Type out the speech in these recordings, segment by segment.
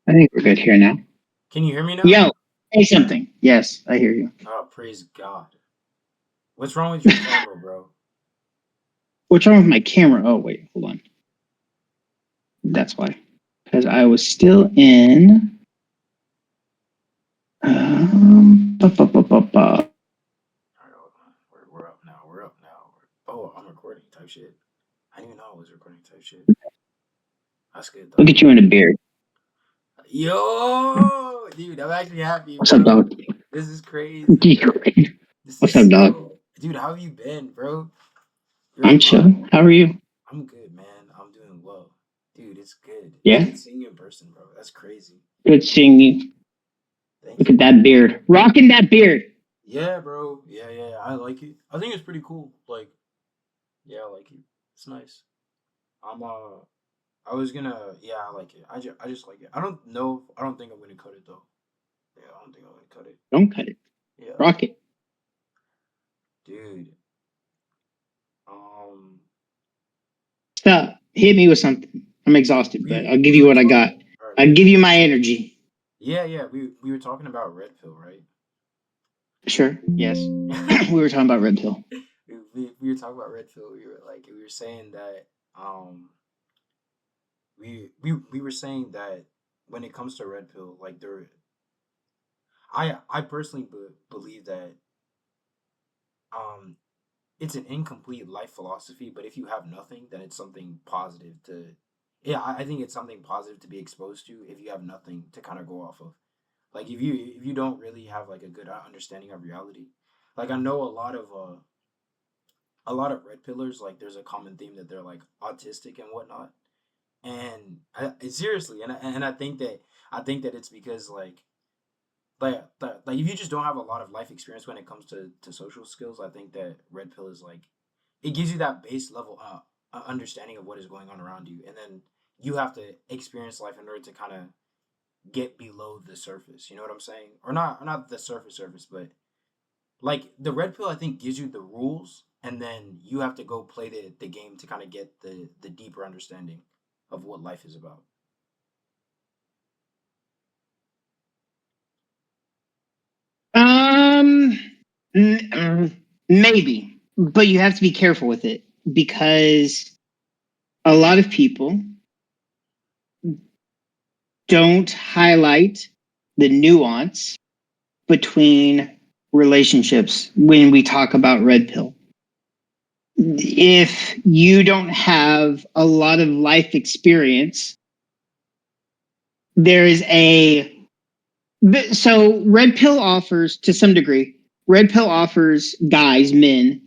I think we're good here now. Can you hear me now? Yo, say something. Yes, I hear you. Oh, praise God. What's wrong with your camera, bro? What's wrong with my camera? Oh, wait, hold on. That's why. Because I was still in. Ba, ba, ba, ba, ba. All right, hold on. We're up now. We're up now. Oh, I'm recording type shit. I didn't even know I was recording type shit. That's good Look though. at you in a beard. Yo, dude, I'm actually happy, What's up, bro. dog? This is crazy. This What's is up, dog? so, dude. How have you been, bro? You're I'm alive. chill. How are you? I'm good, man. I'm doing well, dude. It's good. It's Yeah, good seeing you in person, bro. That's crazy. good seeing you. Thank Look you, at man. that beard. Rocking that beard. Yeah, bro. Yeah. I like it. I think it's pretty cool. Like, yeah, I like it. It's nice. I'm I was gonna yeah, I like it. I just like it. I don't know. I don't think I'm gonna cut it though. Yeah, I don't think I'm gonna cut it. Don't cut it. Yeah, Rock it. dude. Um, Stop. Hit me with something. I'm exhausted, but I'll give we you were what I talking. got. All right, I'll bet. give you my energy. Yeah. We were talking about red pill, right? Sure. Yes. We were talking about Red Pill. We were talking about red pill. We were saying that we were saying that when it comes to red pill, like there, I personally believe that um it's an incomplete life philosophy, but if you have nothing, then it's something positive to. Yeah, I think it's something positive to be exposed to if you have nothing to kind of go off of. Like if you don't really have like a good understanding of reality. Like I know a lot of red pillars. Like there's a common theme that they're like autistic and whatnot. And seriously, and I think that it's because like if you just don't have a lot of life experience when it comes to social skills, I think that red pill is like it gives you that base level understanding of what is going on around you, and then you have to experience life in order to kind of get below the surface. You know what I'm saying? Or not the surface, but like the red pill I think gives you the rules, and then you have to go play the game to kind of get the deeper understanding of what life is about. Um, maybe, but you have to be careful with it because a lot of people don't highlight the nuance between relationships when we talk about red pill. If you don't have a lot of life experience, there is a so red pill offers to some degree, red pill offers guys, men,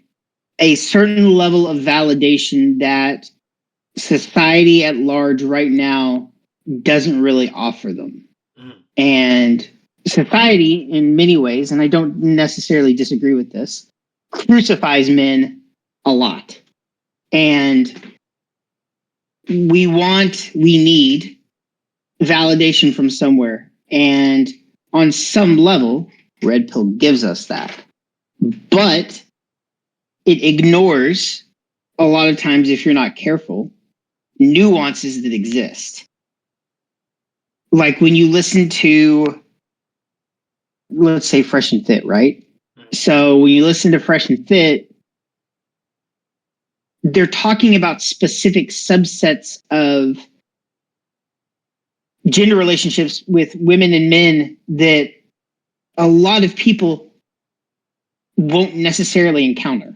a certain level of validation that society at large right now doesn't really offer them. Mm-hmm. And society, in many ways, and I don't necessarily disagree with this, crucifies men a lot. And we need validation from somewhere. And on some level, Red Pill gives us that. But it ignores, a lot of times, if you're not careful, nuances that exist. Like when you listen to, let's say, Fresh and Fit, right? Mm-hmm. So when you listen to Fresh and Fit, they're talking about specific subsets of gender relationships with women and men that a lot of people won't necessarily encounter.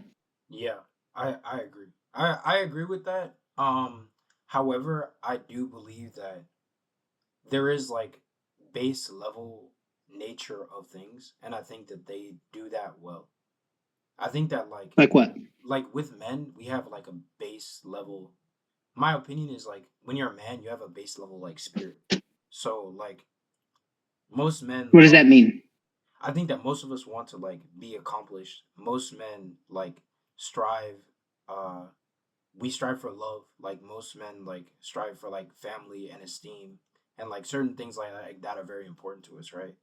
Yeah, I agree. I agree with that. However, I do believe that there is like base level nature of things, and I think that they do that well. I think that Like what? like with men, we have like a base level. My opinion is like when you're a man, you have a base level like spirit. So like most men What does love. that mean? I think that most of us want to like be accomplished. Most men like strive. Uh, we strive for love. Like most men like strive for like family and esteem, and like certain things like that are very important to us, right?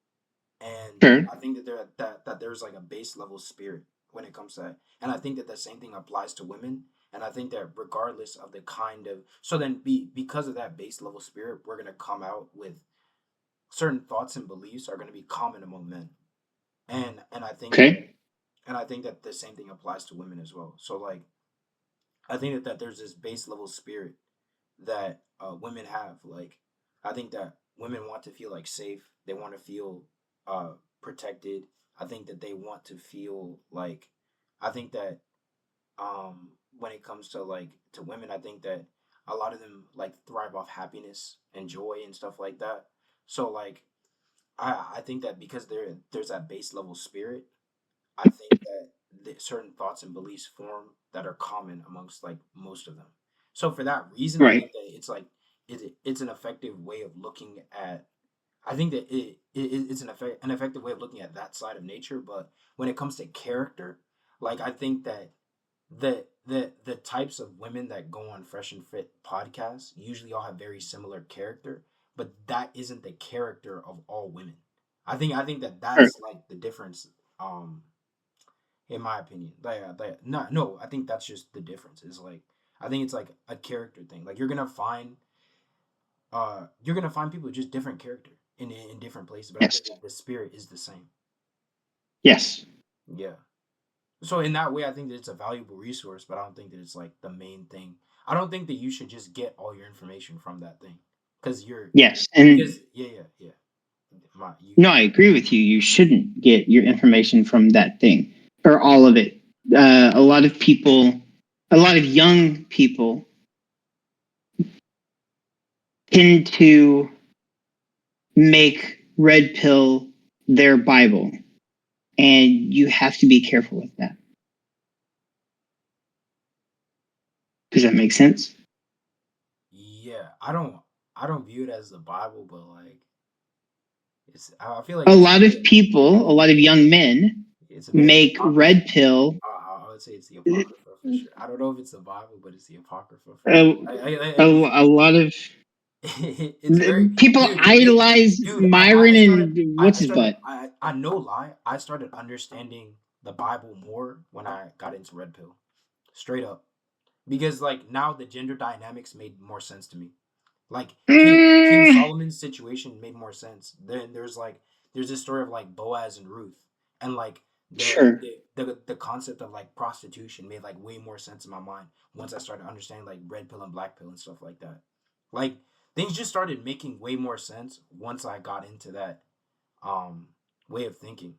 And Sure. I think that there's like a base level spirit when it comes to that, and I think that the same thing applies to women. And I think that regardless of the kind of, so then because of that base level spirit, we're gonna come out with certain thoughts and beliefs are going to be common among men, and I think that Okay. and I think that the same thing applies to women as well. So like I think that there's this base level spirit that women have. Like I think that women want to feel like safe. They want to feel uh, protected. I think that they want to feel like. I think that when it comes to like to women, I think that a lot of them like thrive off happiness and joy and stuff like that. So like I think that because there's that base level spirit, I think that certain thoughts and beliefs form that are common amongst like most of them. So for that reason, I Right. think that it's like it's an effective way of looking at. I think that it's an effective way of looking at that side of nature. But when it comes to character, like I think that the types of women that go on Fresh and Fit podcasts usually all have very similar character, but that isn't the character of all women. I think that Sure. that's like the difference. Um, in my opinion. No, I think that's just the difference. Is like I think it's like a character thing. Like you're gonna find people with just different character in different places, but I Yes. think that the spirit is the same. Yes. Yeah. So in that way, I think that it's a valuable resource, but I don't think that it's like the main thing. I don't think that you should just get all your information from that thing, because you're Yes. And because yeah. My you no, I agree with you. You shouldn't get your information from that thing or all of it. A lot of people, a lot of young people tend to make red pill their Bible, and you have to be careful with that. Does that make sense? yeah. I don't view it as the Bible, but like I feel like A lot of people, a lot of young men, it's a bit of the make apocrypha. red pill. I would say it's the apocrypha for sure. I don't know if it's the Bible, but it's the apocrypha for sure. A, a lot of It's very people dude. idolize Dude, I Myron started and what's his butt. I no lie. I started understanding the Bible more when I got into Red Pill, straight up, because like now the gender dynamics made more sense to me. Like King Mm, Solomon's situation made more sense. Then there's this story of like Boaz and Ruth, and like sure. the concept of like prostitution made like way more sense in my mind once I started understanding like red pill and black pill and stuff like that. Like things just started making way more sense once I got into that um way of thinking.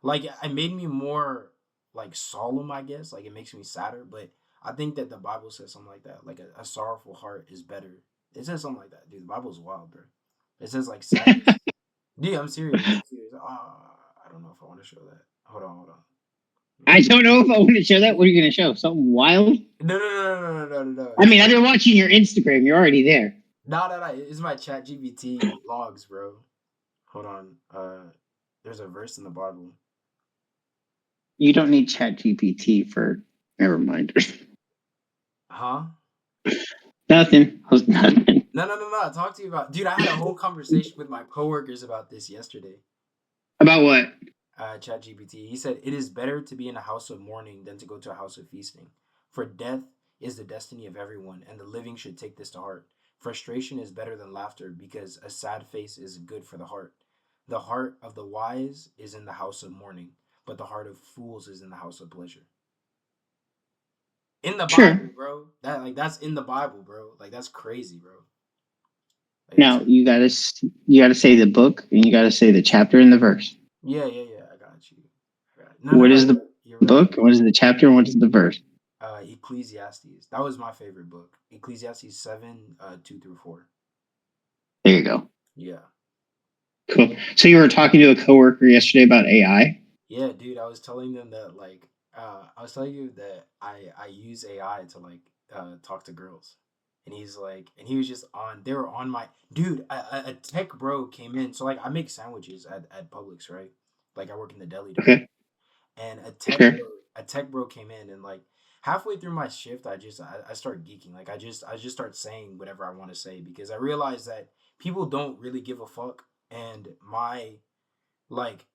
Like it made me more like solemn, I guess. Like it makes me sadder, but I think that the Bible says something like that. Like a sorrowful heart is better. It says something like that, dude. The Bible's wild, bro. It says like sadness. Dude, I'm serious. I'm serious. I don't know if I want to show that. Hold on. I don't know if I want to show that. What are you going to show? Something wild? No. I It's mean, I've like been watching your Instagram. You're already there. no. It's my Chat GPT logs, bro. Hold on. There's a verse in the Bible. You don't need Chat GPT for. Never mind. Huh? Nothing. I was nothing. No. Talk to you about, dude. I had a whole conversation with my coworkers about this yesterday. About what? ChatGPT. He said it is better to be in a house of mourning than to go to a house of feasting. For death is the destiny of everyone, and the living should take this to heart. Frustration is better than laughter because a sad face is good for the heart. The heart of the wise is in the house of mourning, but the heart of fools is in the house of pleasure. In the Sure. Bible, bro. That's in the Bible, bro. Like that's crazy, bro. Like that's Now you gotta say the book and you gotta say the chapter and the verse. yeah. I got you. What No. is the You're right. book? What is the chapter? And what is the verse? Ecclesiastes. That was my favorite book. Ecclesiastes 7, 2 through 4. There you go. Yeah. Cool. So you were talking to a coworker yesterday about AI. Yeah, dude, I was telling them that like I was telling you that I use AI to like talk to girls. And he's like and he was just on they were on my dude, a tech bro came in. So like I make sandwiches at Publix, right? Like I work in the deli department. Okay. And Sure. a tech bro came in and like halfway through my shift I start geeking. Like I just start saying whatever I want to say because I realize that people don't really give a fuck and my like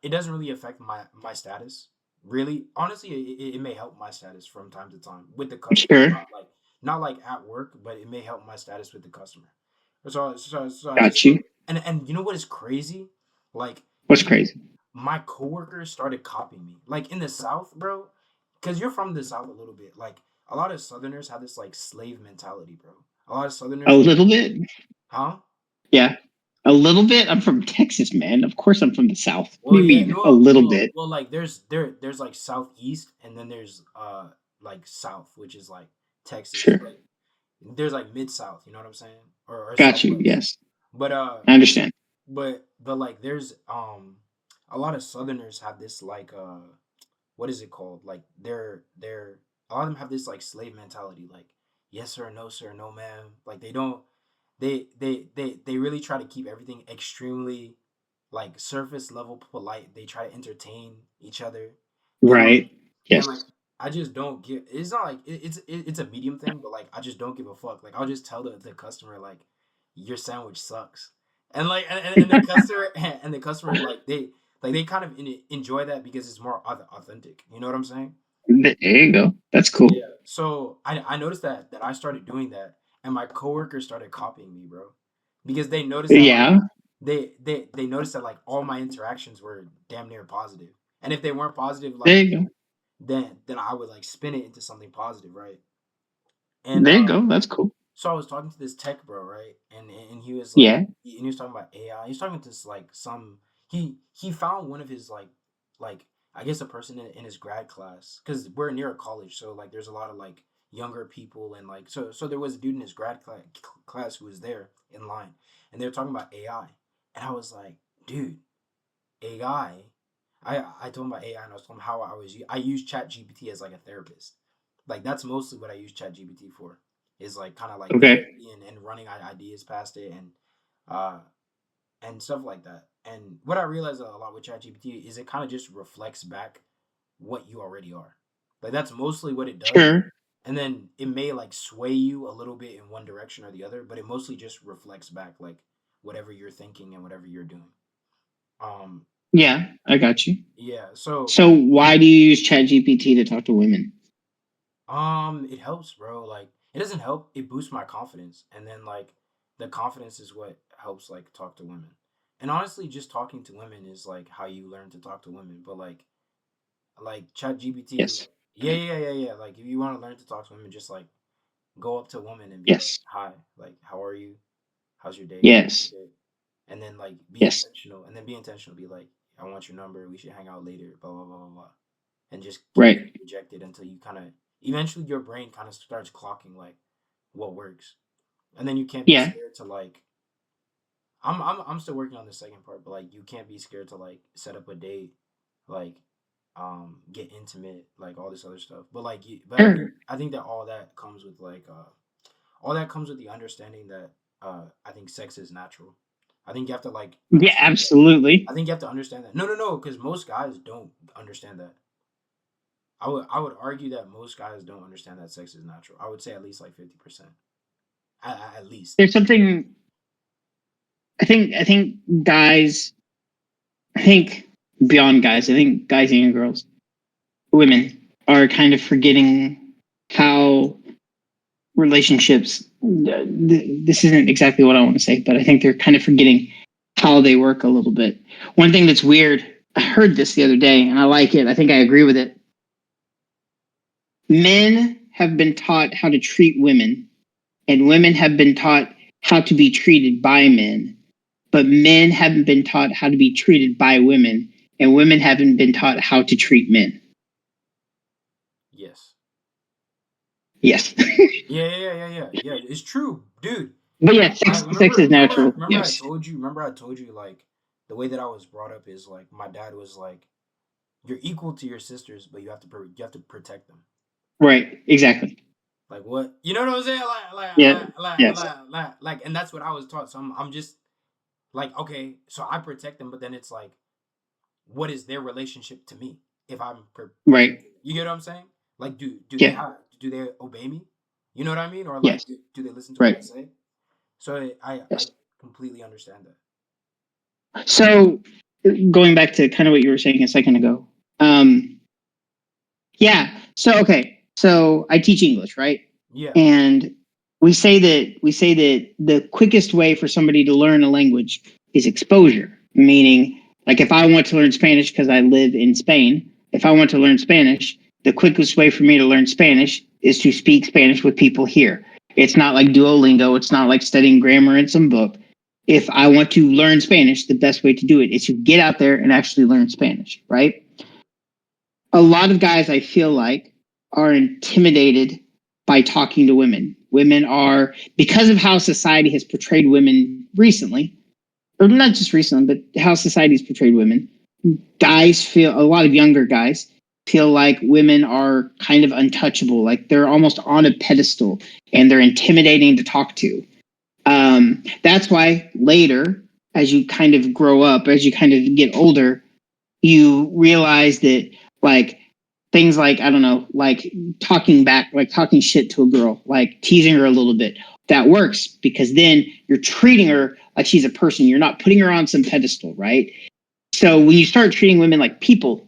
it doesn't really affect my status. Really, honestly, it may help my status from time to time with the customer, Sure. not like at work, but it may help my status with the customer. So I just Got you. And you know what is crazy? Like What's crazy? my coworkers started copying me. Like in the South, bro, because you're from the South a little bit. Like a lot of Southerners have this like slave mentality, bro. A lot of A Southerners like, little bit. huh? Yeah. A little bit. I'm from Texas, man. Of course I'm from the South. What do Well, you yeah, mean? A well, little well, bit. well, like there's like Southeast, and then there's like South, which is like Texas. Sure. Like there's like Mid South, you know what I'm saying, or Got you. Southwest. Yes. But I understand. but like there's a lot of Southerners have this like what is it called? Like they're a lot of them have this like slave mentality, like yes sir, no sir, no ma'am. Like they don't they really try to keep everything extremely like surface level polite. They try to entertain each other, and like Right. and Yes. like I just don't get. It's not like it's a medium thing, but like I just don't give a fuck. Like I'll just tell the customer like your sandwich sucks, and like and the customer and the customer like they kind of enjoy that because it's more authentic. You know what I'm saying? There you go. That's cool. Yeah. So I noticed that I started doing that, and my coworkers started copying me, bro, because they noticed that like Yeah. they noticed that like all my interactions were damn near positive, and if they weren't positive, like There you go. then I would like spin it into something positive, right? And There you go. That's cool. so I was talking to this tech bro, right? And he was like, Yeah. he was talking about AI. He was talking to this like some he found one of his like I guess a person in his grad class because we're near a college, so like there's a lot of like younger people and like so there was a dude in his class who was there in line, and they were talking about AI, and I was like, dude, AI. I told him about AI and I was telling him how I use Chat GPT as like a therapist. Like that's mostly what I use Chat GPT for. Is like kind of like Okay. therapy and running ideas past it uh and stuff like that. And what I realized a lot with Chat GPT is it kind of just reflects back what you already are. Like that's mostly what it does. Sure. And then it may like sway you a little bit in one direction or the other, but it mostly just reflects back like whatever you're thinking and whatever you're doing. Um Yeah. I got you. yeah, so So why do you use ChatGPT to talk to women? It helps, bro. Like, it doesn't help. It boosts my confidence, and then like, the confidence is what helps like talk to women. And honestly, just talking to women is like how you learn to talk to women. But like Chat GPT, Yes. yeah. Like, if you want to learn to talk to women, just like go up to a woman and be like, Yes. "Hi, like, how are you? How's your day?" Yes. And then like be Yes. intentional, and then be intentional. Be like, "I want your number. We should hang out later." Blah blah blah blah blah, and just keep Right. getting rejected until you kind of eventually your brain kind of starts clocking like what works, and then you can't be Yeah. scared to like. I'm still working on the second part, but like you can't be scared to like set up a date, like get intimate, like all this other stuff. But like but Sure. I think that all that comes with like all that comes with the understanding that I think sex is natural. I think you have to like Yeah. understand that. Absolutely. I think you have to understand that. No, because most guys don't understand that. I would argue that most guys don't understand that sex is natural. I would say at least like 50%, at least. There's something. I think guys. I think beyond guys. I think guys and girls, women are kind of forgetting how relationships. This isn't exactly what I want to say, but I think they're kind of forgetting how they work a little bit. One thing that's weird. I heard this the other day, and I like it. I think I agree with it. Men have been taught how to treat women, and women have been taught how to be treated by men, but men haven't been taught how to be treated by women, and women haven't been taught how to treat men. Yes. Yes. Yeah. It's true, dude. But yeah, I sex is natural. remember I Yes. told you. Remember I told you like the way that I was brought up is like my dad was like, "You're equal to your sisters, but you have to protect them." Right. Exactly. Like what? You know what I'm saying? Yeah. Yes. And that's what I was taught. So I'm just like, okay, so I protect them, but then it's like, what is their relationship to me if I'm Right. protecting them? You get what I'm saying? Like, Yeah. do they obey me? You know what I mean? Or like, Yes. do they listen to what I Right. say? So I Yes. completely understand that. So going back to kind of what you were saying a second ago. Yeah. So okay. So I teach English, right? Yeah. And we say that the quickest way for somebody to learn a language is exposure. Meaning, like if I want to learn Spanish because I live in Spain, if I want to learn Spanish, the quickest way for me to learn Spanish is to speak Spanish with people here. It's not like Duolingo. It's not like studying grammar in some book. If I want to learn Spanish, the best way to do it is to get out there and actually learn Spanish, right? A lot of guys, I feel like, are intimidated by talking to women. Women are, because of how society has portrayed women recently, or not just recently, but how society has portrayed women, guys feel, a lot of younger guys feel like women are kind of untouchable, like they're almost on a pedestal and they're intimidating to talk to. That's why later, as you kind of grow up, as you kind of get older, you realize that like things like, I don't know, like talking back, like talking shit to a girl, like teasing her a little bit, that works because then you're treating her like she's a person. You're not putting her on some pedestal, right? So when you start treating women like people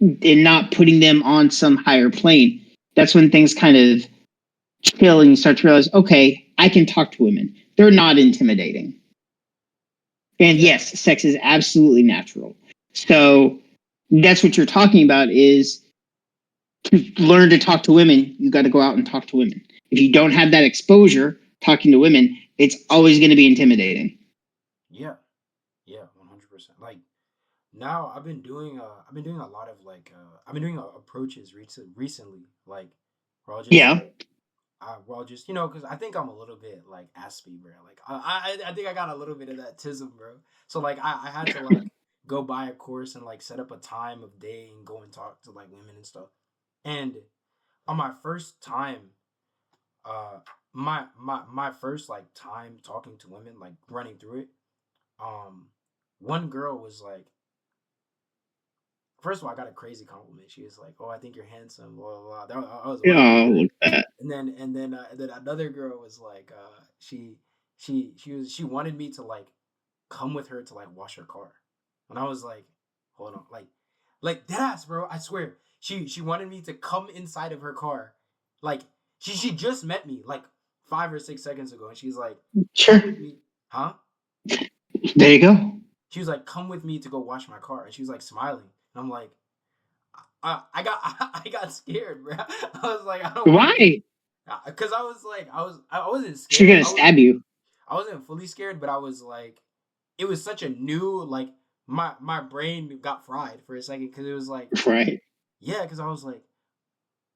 and not putting them on some higher plane, that's when things kind of chill and you start to realize, okay, I can talk to women. They're not intimidating. And Yeah. yes, sex is absolutely natural. So that's what you're talking about is to learn to talk to women, you got to go out and talk to women. If you don't have that exposure talking to women, it's always going to be intimidating. Yeah. Yeah. 100%. Like now, I've been doing a lot of I've been doing approaches recently, like where I'll just Yeah. well, just because I think I'm a little bit like aspy, bro. Like I think I got a little bit of that tism, bro. So like I had to like go buy a course and like set up a time of day and go and talk to like women and stuff. And on my first time, uh, my first like time talking to women, like running through it, um, one girl was like, first of all, I got a crazy compliment. She was like, "Oh, I think you're handsome." Blah blah blah. I was one girl, Oh, right? look at that. And then another girl was like, she wanted me to like come with her to like wash her car, and I was like, hold on, like deadass, bro. I swear, she wanted me to come inside of her car, like she just met me like 5 or 6 seconds ago, and she's like, come Sure. with me, huh? There you go. She was like, come with me to go wash my car, and she was like smiling, and I'm like, I got I got scared, bro. I was like, I don't want to be, Why? because I was like, I wasn't She's scared. going to stab you. I wasn't fully scared, but I was like, it was such a new like my brain got fried for a second because it was like, Right. yeah, because I was like,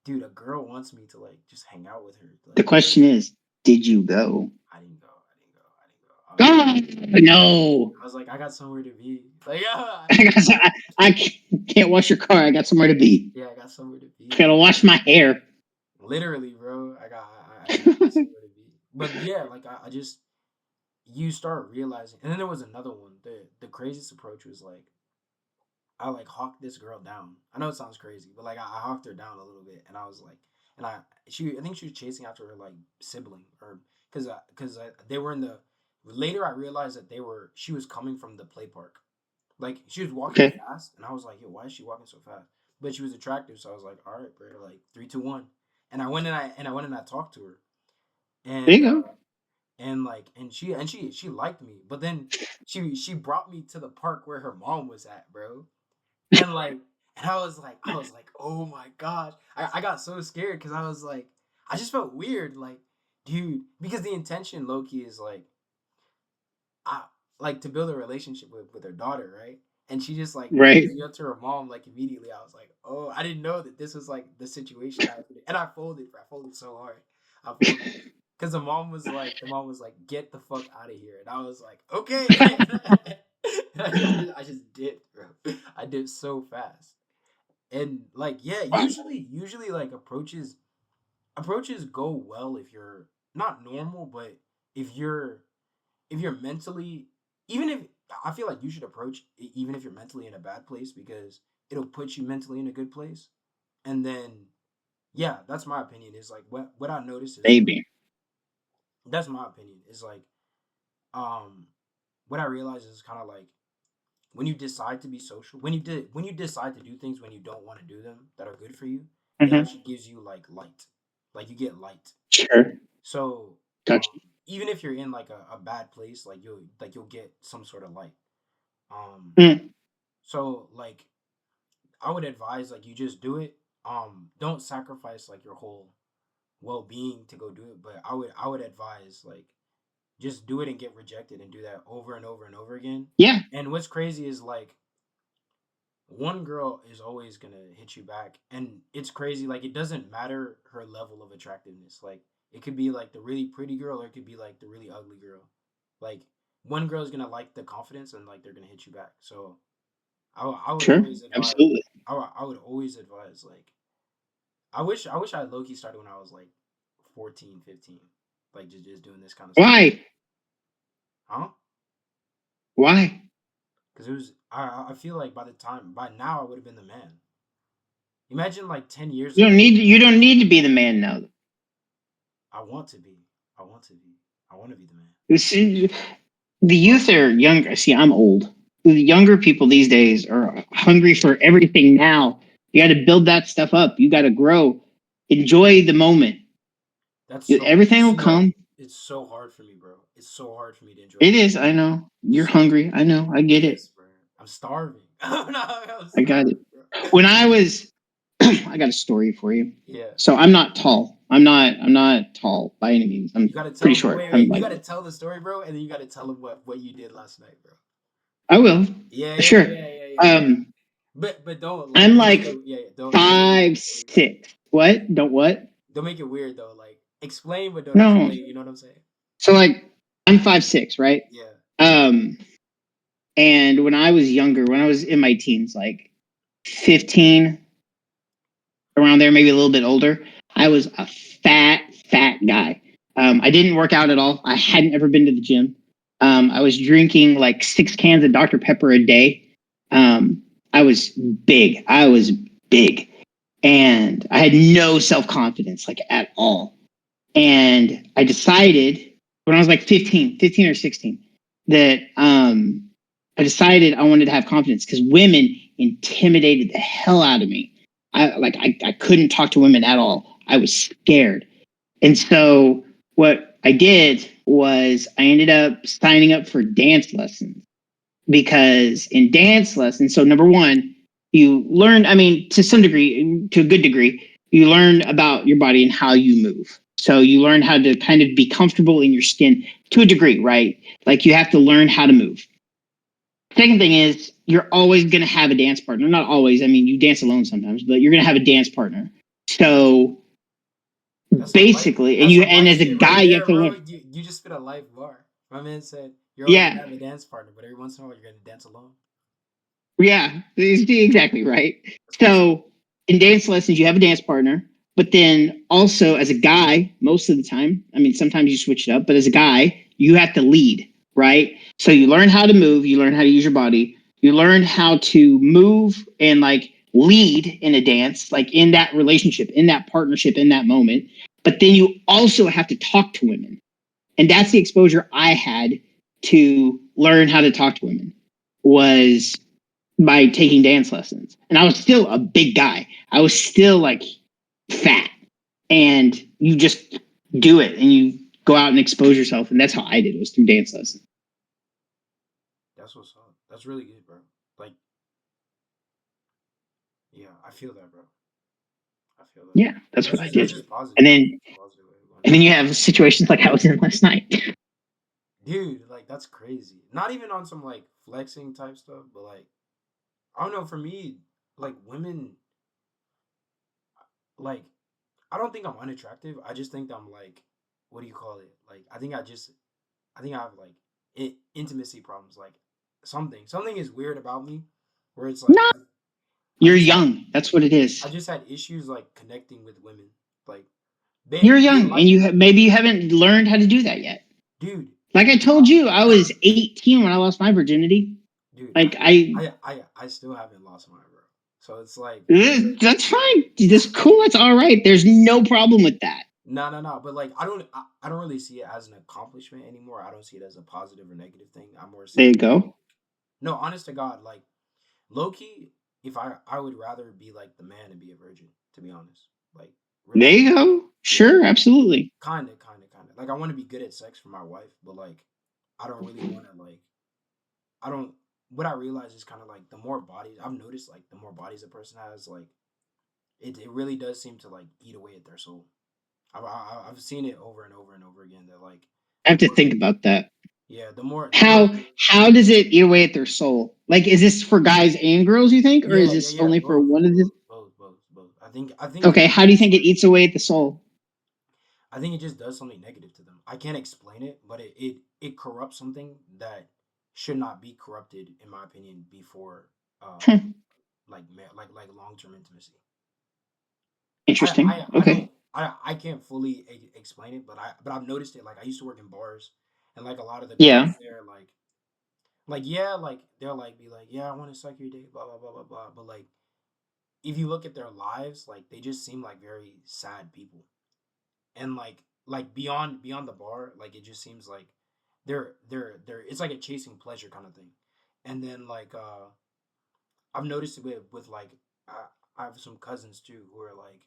dude, a girl wants me to like just hang out with her. The Like, question is, did you go? I didn't go. I didn't go. I didn't go. Oh, no. I was like, I got somewhere to be. Like, yeah, I can't wash your car. I got somewhere to be. yeah, I got somewhere to I be. gotta wash my hair. Literally, bro. I got somewhere to be. But yeah, like I just you start realizing, and then there was another one. The craziest approach was like I like hawked this girl down. I know it sounds crazy, but like I hawked her down a little bit, and I was like, and I think she was chasing after her like sibling, or because they were in the. Later, I realized that she was coming from the play park. Like she was walking Okay. fast, and I was like, yo, why is she walking so fast? But she was attractive, so I was like, all right, bro, like 3, 2, 1, and I went and I talked to her, There and you go. she liked me, but then she brought me to the park where her mom was at, bro. And like, and I was like, oh my gosh. I got so scared because I was like, I just felt weird. Like, dude, because the intention low key is like, I like to build a relationship with her daughter, right? And she just like Right. brings me up to her mom like immediately. I was like, oh, I didn't know that this was like the situation I was in. And I folded, bro. I folded so hard. I folded. Because the mom was like, get the fuck out of here. And I was like, okay. I just dipped, bro. I dipped so fast. And like, yeah, usually like approaches go well if you're not normal, but if you're if you're mentally, even if I feel like you should approach even if you're mentally in a bad place because it'll put you mentally in a good place. And then yeah, that's my opinion. Is like what I noticed is like Maybe. that's my opinion. Is like um what I realize is kind of like when you decide to be social, when you decide to do things when you don't want to do them that are good for you, it Hmm. actually gives you like light. Like you get light. Sure. So Gotcha. Even if you're in like a bad place, like you'll get some sort of light. Um, Mm, so like I would advise like you just do it. Don't sacrifice like your whole well being to go do it. But I would advise like just do it and get rejected and do that over and over and over again. yeah, And what's crazy is like one girl is always gonna hit you back, and it's crazy. Like it doesn't matter her level of attractiveness. Like it could be like the really pretty girl, or it could be like the really ugly girl. Like one girl is gonna like the confidence, and like they're gonna hit you back. So I would sure, always advise. absolutely. I would always advise like I wish I had low key started when I was like 14, 15. Like just doing this kind of stuff. Why? Huh? Why? Because it was I feel like by now I would have been the man. Imagine like 10 years ago. You don't need to be the man now. I want to be. I want to be. I want to be the man. See, the youth are younger. See, I'm old. The younger people these days are hungry for everything now. You got to build that stuff up. You got to grow. Enjoy the moment. That's so Everything will yo. come. It's so hard for me, bro. It's so hard for me to enjoy It the is. moment. I know. You're So hungry. I know. I get it. yes, bro. I'm starving. I'm I got it. starving, bro. When I was, I got a story for you. Yeah. So I'm not tall. I'm not tall by any means. I'm You gotta tell pretty him. short. Wait, I'm wait. You like, gotta tell the story, bro, and then you gotta tell him what you did last night, bro. I will. Yeah, yeah, Sure. yeah, yeah, yeah, yeah. Um, But I'm don't make like it. Yeah, yeah. Don't make it weird. five six. What? Don't what? Don't make it weird though. Like explain, but don't No. explain. You know what I'm saying? So like I'm 5'6", right? Yeah. Um, and when I was younger, when I was in my teens, like 15, around there, maybe a little bit older, I was a fat guy. I didn't work out at all. I hadn't ever been to the gym. I was drinking like 6 cans of Dr. Pepper a day. I was big. I was big. And I had no self confidence, like at all. And I decided when I was like 15 or 16, that I decided I wanted to have confidence because women intimidated the hell out of me. I couldn't talk to women at all. I was scared. And so what I did was I ended up signing up for dance lessons because in dance lessons, so number one, you learn, I mean, to some degree, to a good degree, you learn about your body and how you move. So you learn how to kind of be comfortable in your skin to a degree, right? Like you have to learn how to move. Second thing is you're always going to have a dance partner. Not always. I mean, you dance alone sometimes, but you're going to have a dance partner. So basically, That's some and life as a shit right guy, you have there, to bro. learn. You just spit a life bar. My man said you're always gonna Yeah, have a dance partner, but every once in a while you're gonna dance alone. yeah, exactly right. That's crazy. So in dance lessons, you have a dance partner, but then also as a guy, most of the time, I mean, sometimes you switch it up, but as a guy, you have to lead, right? So you learn how to move, you learn how to use your body, you learn how to move and like lead in a dance, like in that relationship, in that partnership, in that moment. But then you also have to talk to women. And that's the exposure I had to learn how to talk to women was by taking dance lessons. And I was still a big guy. I was still like fat. And you just do it and you go out and expose yourself. And that's how I did it was through dance lessons. That's what's up. That's really good, bro. Like, yeah, I feel that, bro. I feel that. Yeah, that's what I That's did. just positive. And That's then just positive way of learning. and then you have situations like I was in last night. Dude, like that's crazy. Not even on some like flexing type stuff, but like I don't know. For me, like women, like I don't think I'm unattractive. I just think I'm like, what do you call it? Like I think I have like intimacy problems. Like something is weird about me, where it's like No, I you're just had young. That's what it is. I just had issues like connecting with women. Like You're they young and like maybe you haven't learned how to do that yet. dude, Like I told you, I was 18 when I lost my virginity. dude. Like I I still haven't lost mine, bro. So it's like that's fine. That's cool. That's all right. There's no problem with that. no, no, no. But like, I don't really see it as an accomplishment anymore. I don't see it as a positive or negative thing. I more see There it you as like, go. no, honest to God, like low key, if I would rather be like the man and be a virgin, to be honest. Like There you go. Yeah, Sure, absolutely. kind of. Like I want to be good at sex for my wife, but like I don't really want to like I don't. What I realize is kind of like the more bodies I've noticed, like the more bodies a person has, like it really does seem to like eat away at their soul. I've seen it over and over and over again that like I the have to more think about that. yeah the more How does it eat away at their soul? Like, is this for guys and girls? You think, or is this yeah only for one of the? both. I think Okay, it how do you just think it like eats away at the soul? I think it just does something negative to them. I can't explain it, but it corrupts something that should not be corrupted, in my opinion, before Hmm, like long term intimacy. interesting. I don't Okay. I can't fully explain it, but I've noticed it. Like I used to work in bars, and like a lot of the Yeah. girls there, like yeah, like they'll like be like, yeah, I want to suck your dick, blah blah blah blah blah. But like if you look at their lives, like they just seem like very sad people, and like beyond the bar, like it just seems like they're it's like a chasing pleasure kind of thing. And then like I've noticed it with like I have some cousins too who are like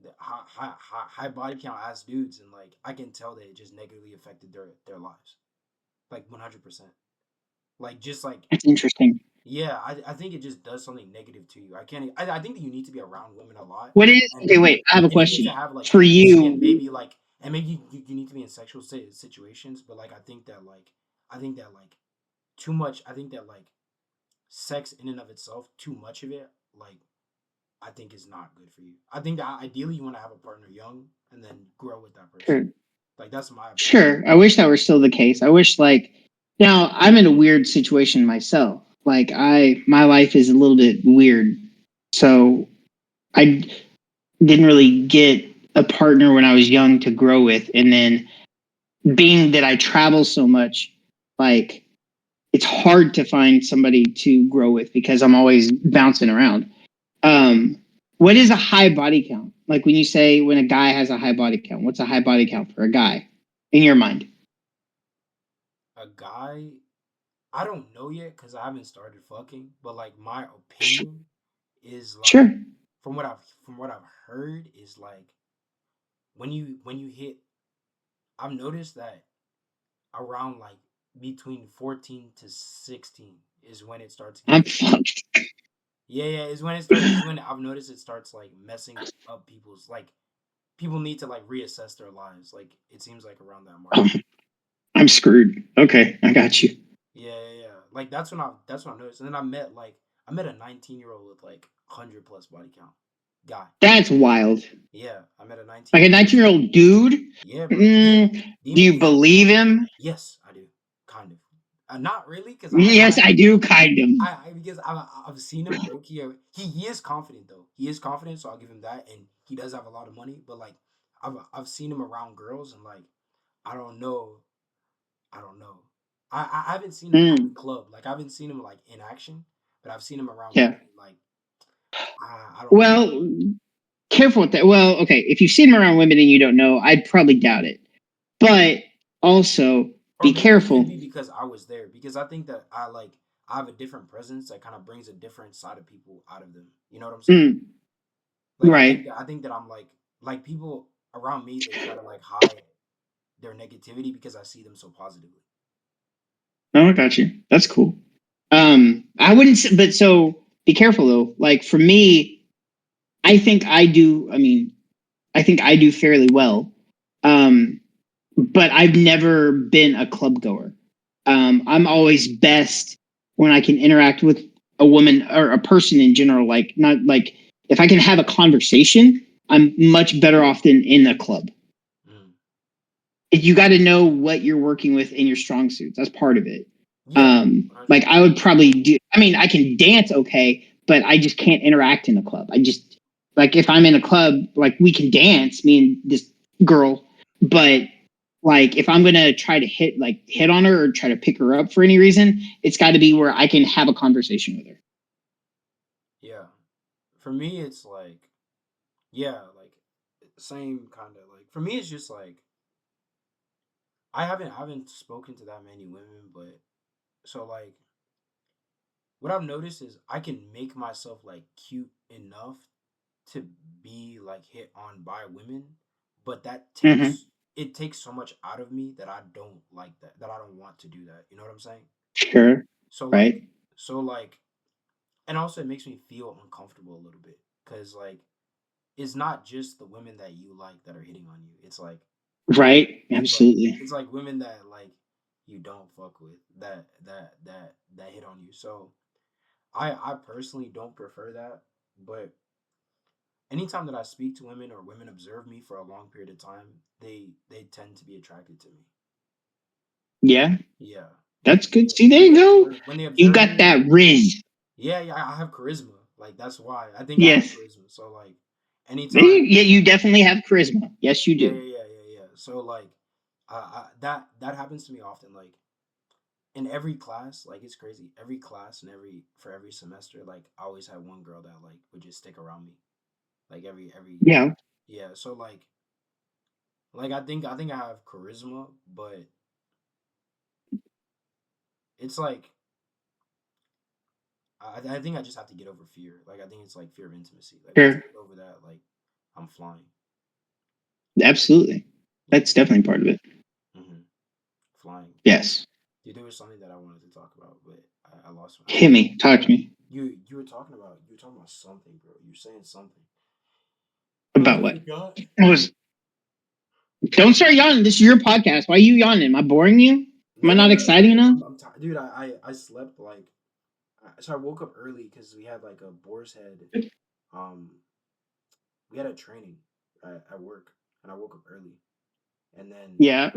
the high body count ass dudes, and like I can tell that it just negatively affected their lives, like 100%. Like just like That's interesting. yeah, I think it just does something negative to you. I can't. I think that you need to be around women a lot, What is? and Okay, wait. I have a and you need question to have like for intimacy, and you. maybe like and maybe you need to be in sexual situations. But like I think that like too much. I think that like sex in and of itself, too much of it, like I think is not good for you. I think that ideally you want to have a partner young and then grow with that person. Sure. Like that's my opinion. Sure. I wish that were still the case. I wish like now I'm in a weird situation myself. Like my life is a little bit weird. So I didn't really get a partner when I was young to grow with. And then being that I travel so much, like it's hard to find somebody to grow with because I'm always bouncing around. Um, what is a high body count? Like when you say when a guy has a high body count, what's a high body count for a guy in your mind? A guy, I don't know yet because I haven't started fucking, but like my Sh- opinion is like Sure. from what I've heard is like when you hit, I've noticed that around like between 14 to 16 is when it starts I'm getting fucked. is when I've noticed it starts like messing up people's like people need to like reassess their lives. Like it seems like around that mark. Um, I'm screwed. Okay, I got you. Yeah. Like that's when I noticed. And then I met a 19-year-old with like 100 plus body count guy. That's wild. Yeah, I met a Like a 19-year-old. 19-year-old dude. Yeah, bro. Do you believe him? Yes, I do. Kind of. Not really, because Yes, I do. Kind of. because I've seen him low key. He is confident though. He is confident, so I'll give him that. And he does have a lot of money, but like I've seen him around girls, and like I don't know. I don't know. I haven't seen him at the Mm, club. Like I haven't seen him like in action, but I've seen him around yeah. women. Like I don't know. Well, careful with that. Well, okay. If you've seen him around women and you don't know, I'd probably doubt it. But also Or be maybe it could careful. be because I was there. Because I think that I have a different presence that kind of brings a different side of people out of them. You know what I'm saying? Mm, Like right. I think that I'm like people around me, they try to like hide their negativity because I see them so positively. No, I got you. That's cool. I wouldn't say, but so be careful though. Like for me, I think I do. I mean, I think I do fairly well. Um, but I've never been a club goer. I'm always best when I can interact with a woman or a person in general. Like not like if I can have a conversation, I'm much better off than in a club. Mm. You got to know what you're working with in your strong suits. That's part of it. Yeah, 100. Like I would probably do. I mean, I can dance okay, but I just can't interact in a club. I just like if I'm in a club, like we can dance, me and this girl, but like if I'm gonna try to hit on her or try to pick her up for any reason, it's got to be where I can have a conversation with her. Yeah. For me, it's like yeah, like same kind of like for me, it's just like I haven't spoken to that many women, but so like what I've noticed is I can make myself like cute enough to be like hit on by women, but that Hmm. takes so much out of me that I don't like that I don't want to do that. You know what I'm saying? Sure. So like Right. so like and also it makes me feel uncomfortable a little bit cuz like it's not just the women that you like that are hitting on you. Right. It's like Absolutely. it's like women that like you don't fuck with that hit on you. So I personally don't prefer that, but anytime that I speak to women or women observe me for a long period of time, they tend to be attracted to me. Yeah. Yeah, like That's good. See, there you go. when they You observe got me, that riz. yeah, yeah, I have charisma. Like that's why I think I have Yes. charisma. So like You, anytime, yeah, you definitely have charisma. Yes, you yeah, do. yeah, yeah, yeah, yeah. So like, that happens to me often. Like in every class, like it's crazy. Every class and every semester, like I always had one girl that like would just stick around me. Like every Yeah. yeah. So like I think I have charisma, but it's like I think I just have to get over fear. Like I think it's like fear of intimacy. Like once I Sure. get over that, like I'm flying. Absolutely. Yeah. That's definitely part of it. hmm Flying. Yes. Dude, there was something that I wanted to talk about, but I lost. Hit me. Talk to me You were talking about something, bro. You were saying something. Oh, about I what. forgot. I was. Don't start yawning. This is your podcast. Why are you yawning? Am I boring you? Am I No, no, not no, no, exciting no. enough? I'm tired, dude. I slept like so I woke up early because we had like a boar's head. Um, we had a training at work, and I woke up early, and then Yeah.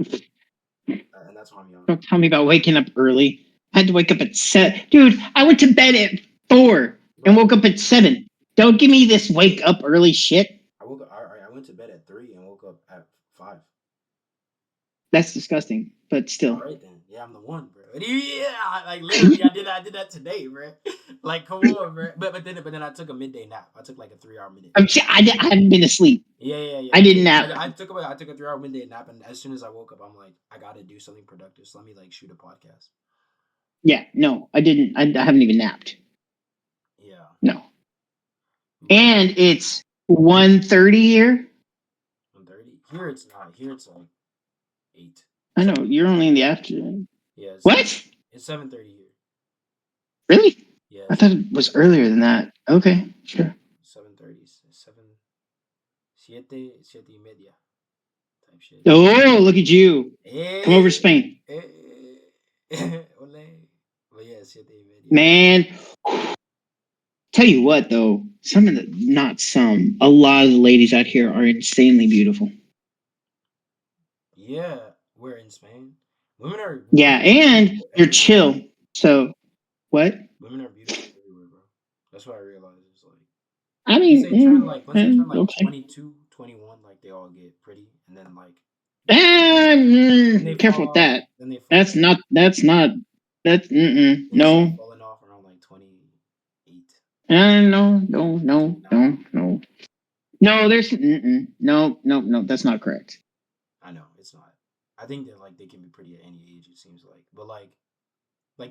and that's why I'm yawning. Don't tell me about waking up early. I had to wake up at 7. Dude, I went to bed at 4 Bro, and woke up at 7. Don't give me this wake up early shit. I woke up. I went to bed at 3 and woke up at 5. That's disgusting, but All still. right then. Yeah, I'm the one, bro. Yeah, like literally, I did that today, bro. Like, come on, bro. But then I took a midday nap. I took like a 3 hour midday. I haven't been asleep. Yeah, yeah, yeah. I didn't nap. I took a 3 hour midday nap, and as soon as I woke up, I'm like, I gotta do something productive. So let me like shoot a podcast. Yeah, no, I didn't. I haven't even napped. Yeah, No. but And it's 1:30 here. 1:30 here. It's not here. It's like 8. I know, you're only in the afternoon. Yeah, What? it's 7:30 here. Really? Yeah, I it's thought it was earlier than that. Okay, sure. 7:30. 7:30 type shit. Oh, look at you. Come over to Eh, Spain. ole. But yeah, 7:30. Man, tell you what though, some of the not some, a lot of the ladies out here are insanely beautiful. Yeah, we're in Spain. Yeah, Women are and beautiful you're everywhere. chill. So what? Women are beautiful everywhere, bro. That's what I realized. It's like I once they turn mean, once they turn like okay. 22, 21, like they all get pretty, and then like then they Careful fall with off. that. Then they fall That's off. not. That's not. That's Then they start no. falling off around like 28. No. No. No. 29. No. No. No. There's no. No. No. That's not correct. I know it's not. I think that like they can be pretty at any age. It seems like, but like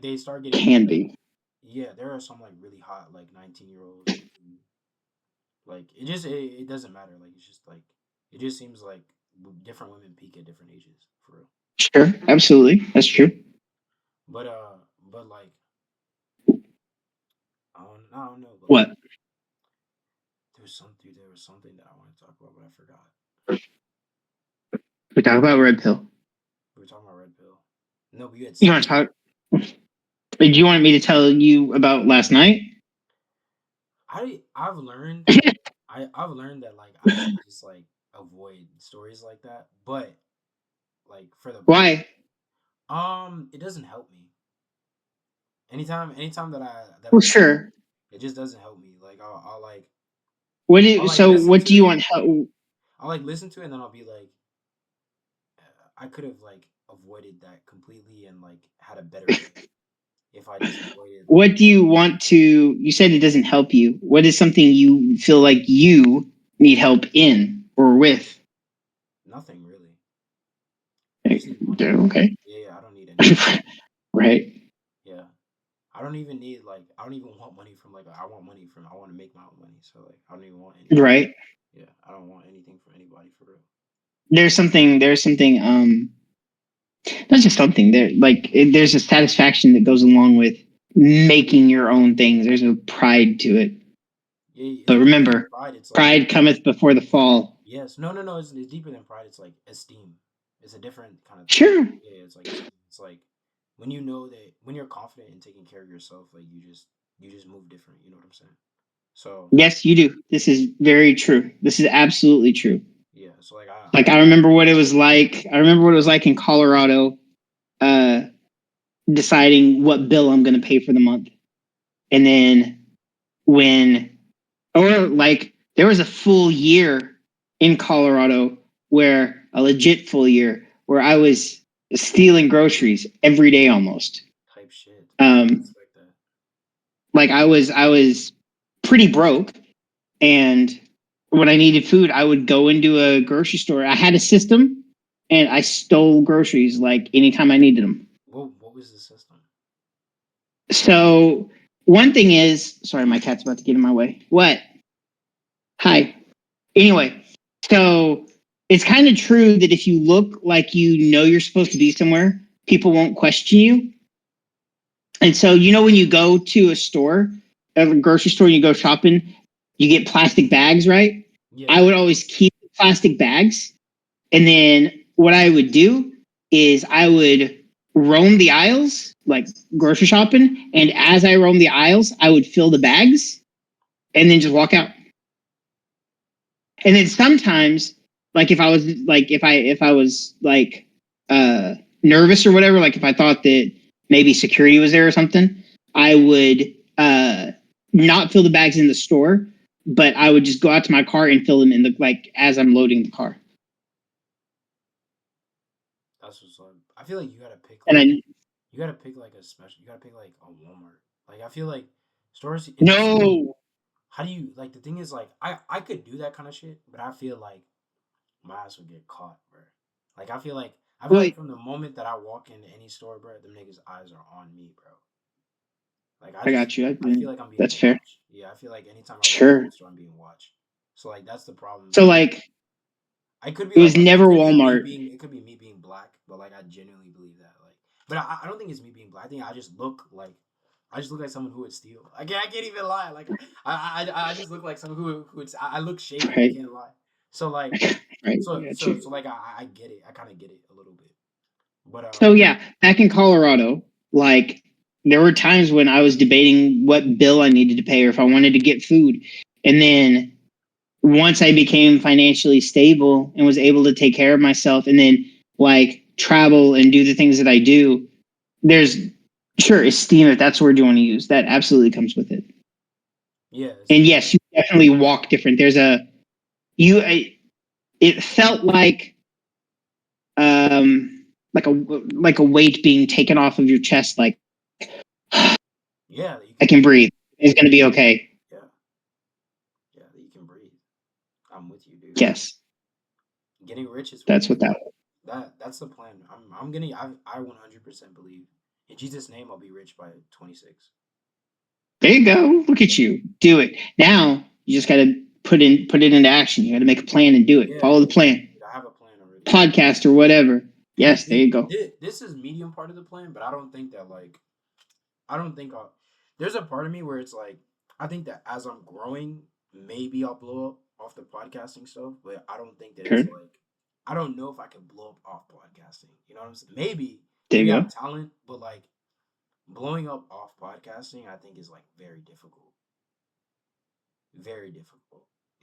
they start getting Can like be. yeah, there are some like really hot like 19-year-olds. Like it doesn't matter. Like it's just like it just seems like different women peak at different ages for real. Sure. Absolutely. That's true. But like I don't know. But like What? there was something that I want to talk about, but I forgot. We talk about red pill. We were talking about red pill. No, but you had You said want to talk? Do you want me to tell you about last night? I've learned I've learned that like I should just like avoid stories like that, but like for the Why? it doesn't help me. Anytime that I Well, listen, sure. it just doesn't help me. Like I'll like So listen what to do you it. want help? I'll like listen to it, and then I'll be like, I could have like avoided that completely and like had a better day if I just avoided like What do you want to? You said it doesn't help you. What is something you feel like you need help in or with? nothing really. I Okay. just need money. Okay. Yeah, I don't need anything. Right. Yeah, I don't even need like I don't even want money from like I want money from I want to make my own money. So like I don't even want anything. Right. Yeah, I don't want anything from anybody for real. There's something not just something there like there's a satisfaction that goes along with making your own things. There's a pride to it. Yeah, it's But deeper than remember, pride. It's like pride cometh before the fall. yes, no. It's deeper than pride. It's like esteem. It's a different kind of thing. Sure. Yeah, it's like esteem. It's like when you know that when you're confident in taking care of yourself, like you just move different. You know what I'm saying? So Yes, you do. This is very true. This is absolutely true. yeah, so like Like I remember what it was like. I remember what it was like in Colorado, uh, deciding what bill I'm going to pay for the month, and then when, or like there was a full year in Colorado where a legit full year where I was stealing groceries every day almost. type shit. Um, It's like that. like I was pretty broke, and when I needed food, I would go into a grocery store. I had a system, and I stole groceries like anytime I needed them. What was the system? So one thing is, sorry, my cat's about to get in my way. What? Hi. Anyway, so it's kind of true that if you look like you know you're supposed to be somewhere, people won't question you. And so when you go to a store, a grocery store, and you go shopping, you get plastic bags, right? Yeah. I would always keep the plastic bags. And then what I would do is I would roam the aisles, like grocery shopping. And as I roam the aisles, I would fill the bags and then just walk out. And then sometimes, like if I was like nervous or whatever, like if I thought that maybe security was there or something, I would not fill the bags in the store, but I would just go out to my car and fill them in the like as I'm loading the car. That's what's up. I feel like you gotta pick And like I a special. You gotta pick like a Walmart. Like I feel like stores in the city. no, How do you like the thing is like I could do that kind of shit, but I feel like my ass would get caught, bro. Like I feel like wait, from the moment that I walk into any store, bro, them niggas' eyes are on me, bro. Like I got you. I feel like I'm being That's fair. watched. Yeah, I feel like anytime I walk into Sure. a store, I'm being watched. So like that's the problem. So like I could be it like was never Walmart. it could be me being black, but like I genuinely believe that. Like, but I don't think it's me being black. I think I just look like someone who would steal. I can't even lie. Like I just look like someone who would. I look shady. I Right. can't lie. So like Right. I got you. so like I get it. I kind of get it a little bit. But So yeah, back in Colorado, like there were times when I was debating what bill I needed to pay or if I wanted to get food. And then once I became financially stable and was able to take care of myself and then like travel and do the things that I do, there's sure esteem if that's the word you want to use. That absolutely comes with it. yeah, And yes, you definitely walk different. There's a you it felt like a weight being taken off of your chest like yeah, I can breathe. It's going to be okay. yeah, yeah, that you can breathe. I'm with you, dude. Yes, Getting rich is that's what that was. that's the plan. I'm gonna I 100% believe in Jesus' name. I'll be rich by 26. There you go. Look at you. Do it. Now you just got to put it into action. You got to make a plan and do it. Yeah, Follow the plan. dude, I have a plan already. Podcast or whatever. Yes, there you go. This is medium part of the plan, but I don't think that like I don't think I'll. There's a part of me where it's like I think that as I'm growing, maybe I'll blow up off the podcasting stuff, but I don't think that it's Sure. like I don't know if I can blow up off podcasting. You know what I'm saying? There Maybe you I go. have talent, but like blowing up off podcasting, I think is like very difficult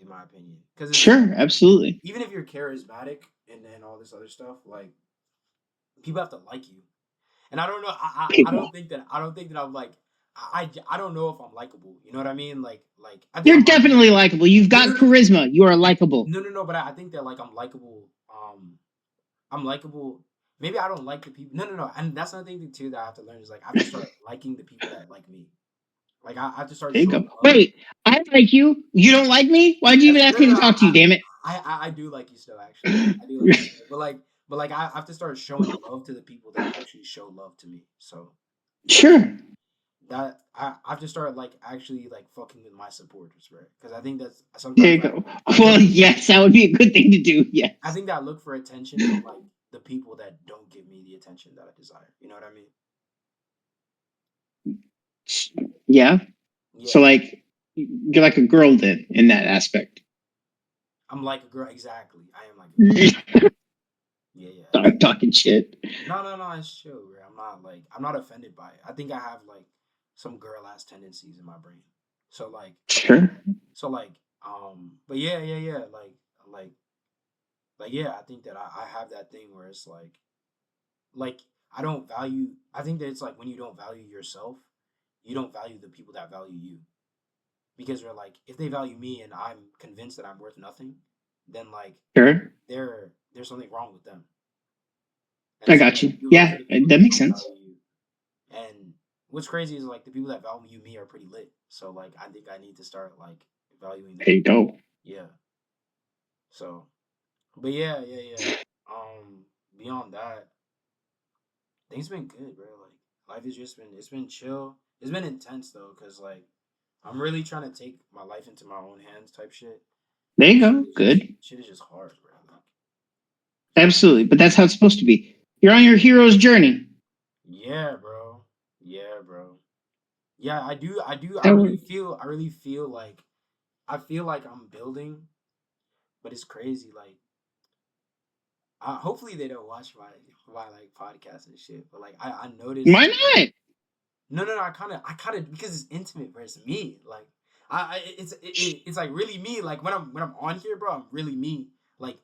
in my opinion, because it's Sure, absolutely. even if you're charismatic and all this other stuff, like people have to like you. And I don't know. People. I don't think that I'm like. I don't know if I'm likable. You know what I mean? Like I think You're I'm likable. definitely likable. You've got charisma. You are likable. No. But I think that like I'm likable. I'm likable. Maybe I don't like the people. No. And that's another thing too that I have to learn is like I have to start liking the people that like me. Like I have to start There you go. showing love. Wait, I like you. You don't like me? Why'd you even ask me to talk to you? Damn it. I do like you still actually. I do like you still. But like I have to start showing love to the people that actually show love to me. So Sure. that I have to start like actually like fucking with my supporters, right? Because I think that's There sometimes you go. I Well, look yes, that would be a good thing to do. I Yes. think that I look for attention from like the people that don't give me the attention that I desire. You know what I mean? Yeah. So, Yeah, like, you're like a girl then in that aspect. I'm like a girl. Exactly, I am like a girl. Start Yeah, yeah, exactly. talking shit. No, no, no, it's chill, bro. I'm not offended by it. I think I have like some girl ass tendencies in my brain. So like, Sure. so like, but yeah, yeah, yeah, like, yeah. I think that I have that thing where it's like I don't value. I think that it's like when you don't value yourself, you don't value the people that value you because they're like, if they value me and I'm convinced that I'm worth nothing, then like Sure. there's something wrong with them. And I it's got like you. you look Yeah, for the people that that makes don't sense. value you. And what's crazy is like the people that value me are pretty lit. So like I think I need to start like valuing them. There you go. Yeah. So, but yeah, yeah, yeah. Beyond that, things been good, bro. Like life has just been it's been chill. It's been intense though, cause like I'm really trying to take my life into my own hands, type shit. There you And go. Good. shit is just hard, bro. Like shit is Absolutely. But that's how it's supposed to be. You're on your hero's journey. yeah, bro. Yeah, bro. Yeah, I do. I do. That works. I really feel like. I feel like I'm building, but it's crazy. Like, hopefully they don't watch my like podcast and shit. But like, I noticed. Why not? No, no, no. I kind of because it's intimate versus me. Like, it's like really me. Like when I'm on here, bro, I'm really me. Like,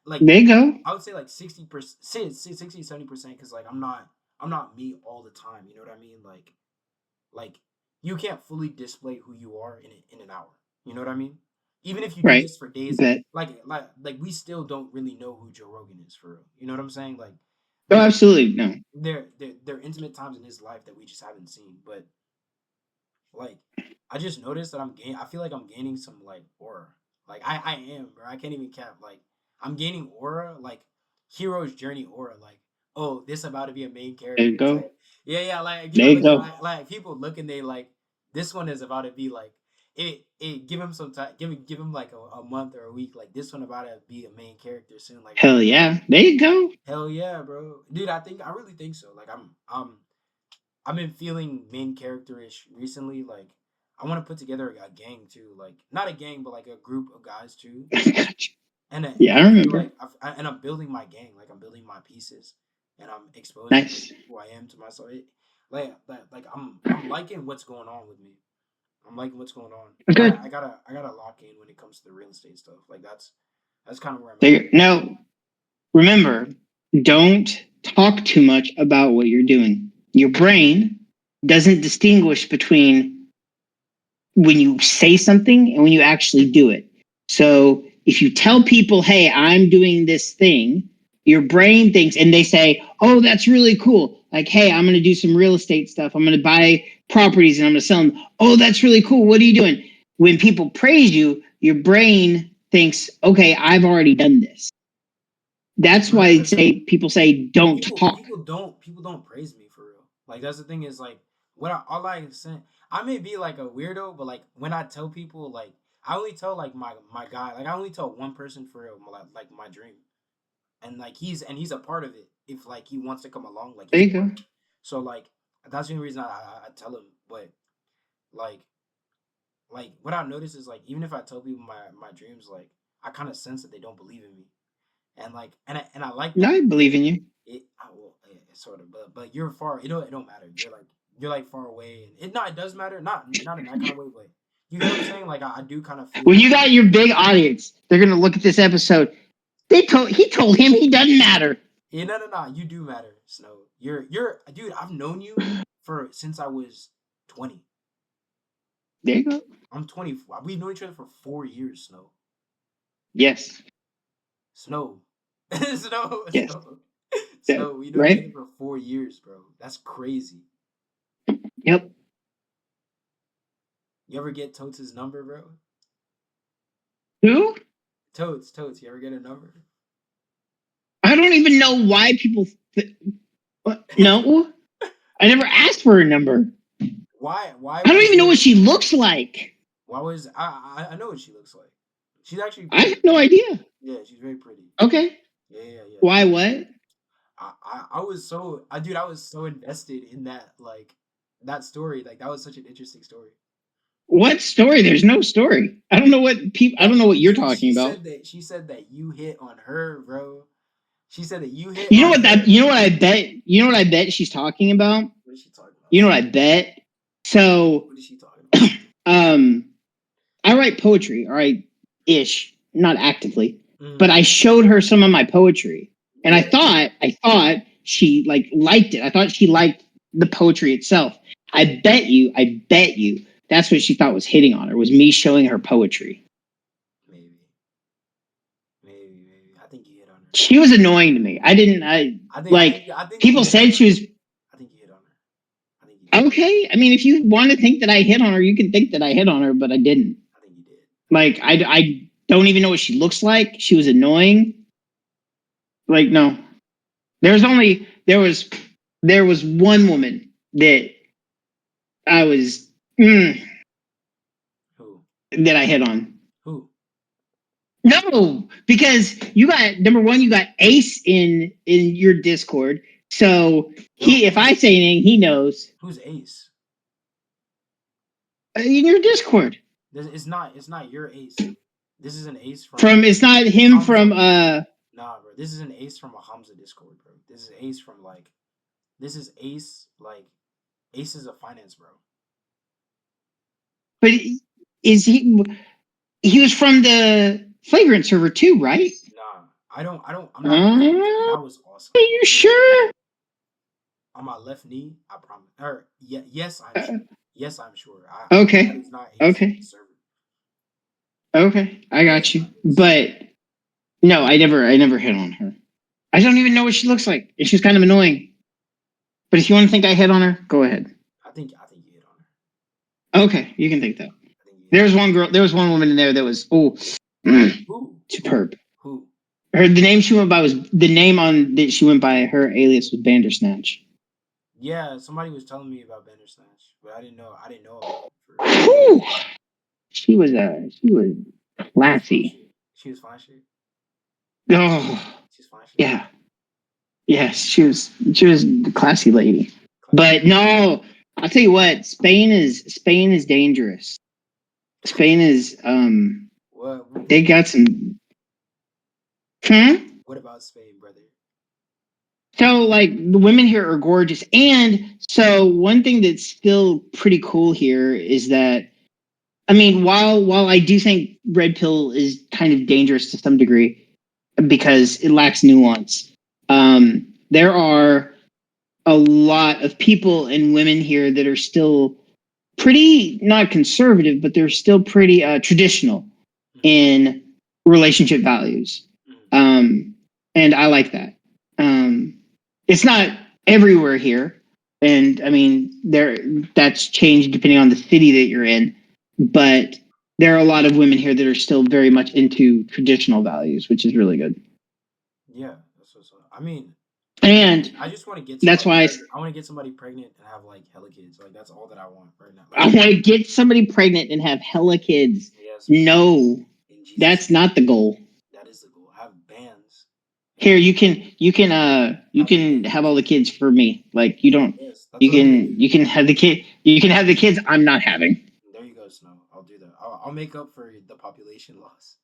like There you go. I would say like 60%, 60, 70%, because like I'm not me all the time. You know what I mean? Like you can't fully display who you are in an hour. You know what I mean? Even if you do Right. this for days, Bet. like we still don't really know who Joe Rogan is for real. You know what I'm saying? Like Oh, there absolutely. No. there are intimate times in his life that we just haven't seen. But like I just noticed that I feel like I'm gaining some like aura. Like I am, bro. I can't even cap. Like I'm gaining aura, like hero's journey aura. Like, oh, this about to be a main There you character go. type. Yeah, yeah. Like There people you look at go. like people look and they like this one is about to be like it give him some time give him like a month or a week. Like this one about to be a main character soon. Like Hell yeah. There you go. hell yeah, bro. Dude, I really think so. Like I've been feeling main character-ish recently. Like I want to put together a gang too. Like not a gang, but like a group of guys too. I got you. And Yeah, I I feel remember. like and I'm building my gang. Like I'm building my pieces, and I'm exposing Nice. who I am to myself. Like I'm liking what's going on with me. I'm liking what's going on. But Good. I gotta lock in when it comes to the real estate stuff. Like that's kind of where I'm There at. you go. Now, remember, don't talk too much about what you're doing. Your brain doesn't distinguish between when you say something and when you actually do it. So if you tell people, hey, I'm doing this thing, your brain thinks, and they say, oh, that's really cool. Like, hey, I'm going to do some real estate stuff. I'm going to buy properties and I'm going to sell them. Oh, that's really cool. What are you doing? When people praise you, your brain thinks, okay, I've already done this. That's why But people say don't talk. people don't praise me for real. Like that's the thing is like all I say I may be like a weirdo, but like when I tell people like I only tell like my guy like I only tell one person for real like my dream, and like he's a part of it. If like he wants to come along, like There he's a you part go. of it. So like that's the only reason I tell him. But like what I notice is like even if I tell people my dreams, like I kind of sense that they don't believe in me, and like and I like No, that I because believe in you. sort of, but you're far. It don't matter. You're like far away, and it does matter. Not in that kind of way, but you get what I'm saying. Like I do kind of feel When like you got your big audience, they're gonna look at this episode. He told him he doesn't matter. yeah, no. You do matter, Snow. You're dude. I've known you for since I was 20. There you go. I'm 24. We've known each other for 4 years, Snow. Yes. Snow, Snow, Yes. Snow, Yeah. Snow. We know each other Right? for 4 years, bro. That's crazy. Yep. You ever get Totes' number, bro? Who? Totes. You ever get a number? I don't even know why people. No, I never asked for a number. Why I don't was even know there? what she looks like. Why was I know what she looks like. She's actually I pretty. have no idea. Yeah, she's very pretty. Okay. Yeah, yeah, yeah. Why? What? I was so dude, I was so invested in that that story. Like that was such an interesting story. What story? There's no story. I don't know what people. I don't That know what you're dude, talking about. she said that you hit on her, bro. She said that you hit You know on what that? her. You know what I bet? You know what I bet she's talking about? What is she talking about? You know what I bet? So, What is she talking about? um, I write poetry, all right, ish, not actively, but Mm, I showed her some of my poetry, and yeah. I thought she like liked it. I thought she liked the poetry itself. I bet you, that's what she thought was hitting on her was me showing her poetry. Maybe. Maybe. I think you hit on her. She was annoying to me. I didn't. I like I think you people hit on said her. she was I think you hit on her. I think you did. okay. I mean, if you want to think that I hit on her, you can think that I hit on her, but I didn't. I think you did. Like I don't even know what she looks like. She was annoying. Like no, there was one woman that I was Who? that I hit on. Who? No, because you got number one, you got Ace in your Discord. So if I say anything, he knows Who's Ace? in your Discord. It's not your Ace. This is an Ace From it's not him Hamza. from Nah, bro. This is an Ace from a Hamza Discord, bro. This is Ace from this is Ace Ace is a finance bro. but is he was from the Flagrant server too, right? Nah, I'm not gonna lie. That was awesome. Are you sure? On my left knee, I promise. Or yeah, yes, I'm sure. Yes, I'm sure. Okay. That is not Ace Okay. server. Okay. I got you. But no, I never hit on her. I don't even know what she looks like. And she's kind of annoying. But if you want to think I hit on her, go ahead. I think you hit on her. Okay, you can think that. There was one woman in there that was Who? superb. Who? The name she went by was the name on that she went by. Her alias was Bandersnatch. Yeah, somebody was telling me about Bandersnatch, but I didn't know about Whew. She was classy. She was flashy. Oh, She's flashy. yeah. Yes, she was a classy lady. But no, I'll tell you what, Spain is dangerous. Spain is What? They got some What about Spain, brother? So like the women here are gorgeous. And so one thing that's still pretty cool here is that I mean, while I do think red pill is kind of dangerous to some degree because it lacks nuance, there are a lot of people and women here that are still pretty not conservative, but they're still pretty traditional in relationship values, and I like that. It's not everywhere here, and I mean that's changed depending on the city that you're in, but there are a lot of women here that are still very much into traditional values, which is really good. Yeah, that's what's up. I mean, And I just want to get that's why I want to get somebody pregnant and have hella kids. Like that's all that I want right now. I want to get somebody pregnant and have hella kids. Yes, no, that's not the goal. That is the goal. Have bands. Here, you can have all the kids for me. Like you don't. Yes, you can have the kid. You can have the kids. I'm not having. There you go, Snow. I'll do that. I'll make up for the population loss.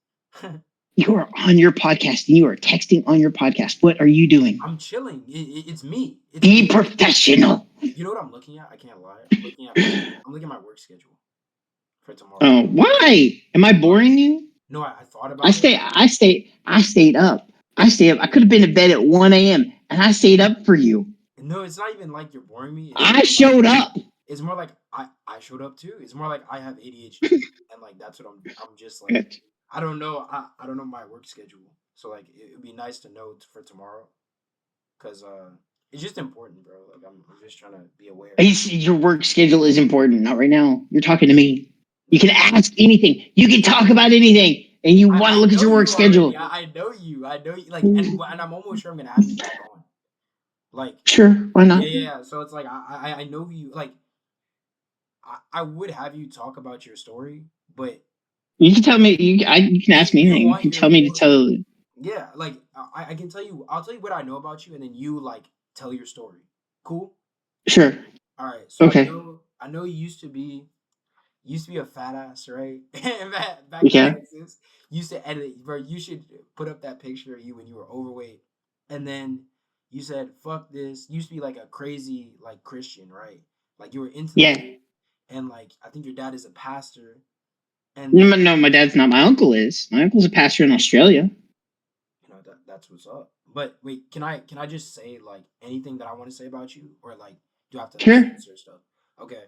You are on your podcast and you are texting on your podcast. What are you doing? I'm chilling. It's me. Be professional. You know what I'm looking at? I can't lie. I'm looking at my work schedule for tomorrow. Oh, why? Am I boring you? No, I thought about it. I stayed up. I could have been to bed at 1 a.m. and I stayed up for you. No, it's not even like you're boring me. I showed up. It's more like I showed up too. It's more like I have ADHD and like that's what I'm just like I don't know. I don't know my work schedule. So like it would be nice to know for tomorrow. Cause it's just important, bro. Like I'm just trying to be aware. Your work schedule is important. Not right now. You're talking to me. You can ask anything. You can talk about anything. And you want to look at your work schedule. I know you. Like, and I'm almost sure I'm gonna have you back on. Like, sure, why not? Yeah. So it's like I know you. Like, I would have you talk about your story, but You can tell me. You can ask me you anything. You want can your tell me to full tell. yeah, like I can tell you. I'll tell you what I know about you, and then you like tell your story. Cool. Sure. All right. So Okay. I know you used to be a fat ass, right? And back in Yeah. Texas, you used to edit, bro. You should put up that picture of you when you were overweight, and then you said, "Fuck this." You used to be like a crazy like Christian, right? Like you were into the Yeah. faith, and like I think your dad is a pastor, and No, then no, my dad's not. My uncle is. My uncle's a pastor in Australia. that's what's up. But wait, can I just say like anything that I want to say about you, or like do I have to like Sure. censor stuff? Okay,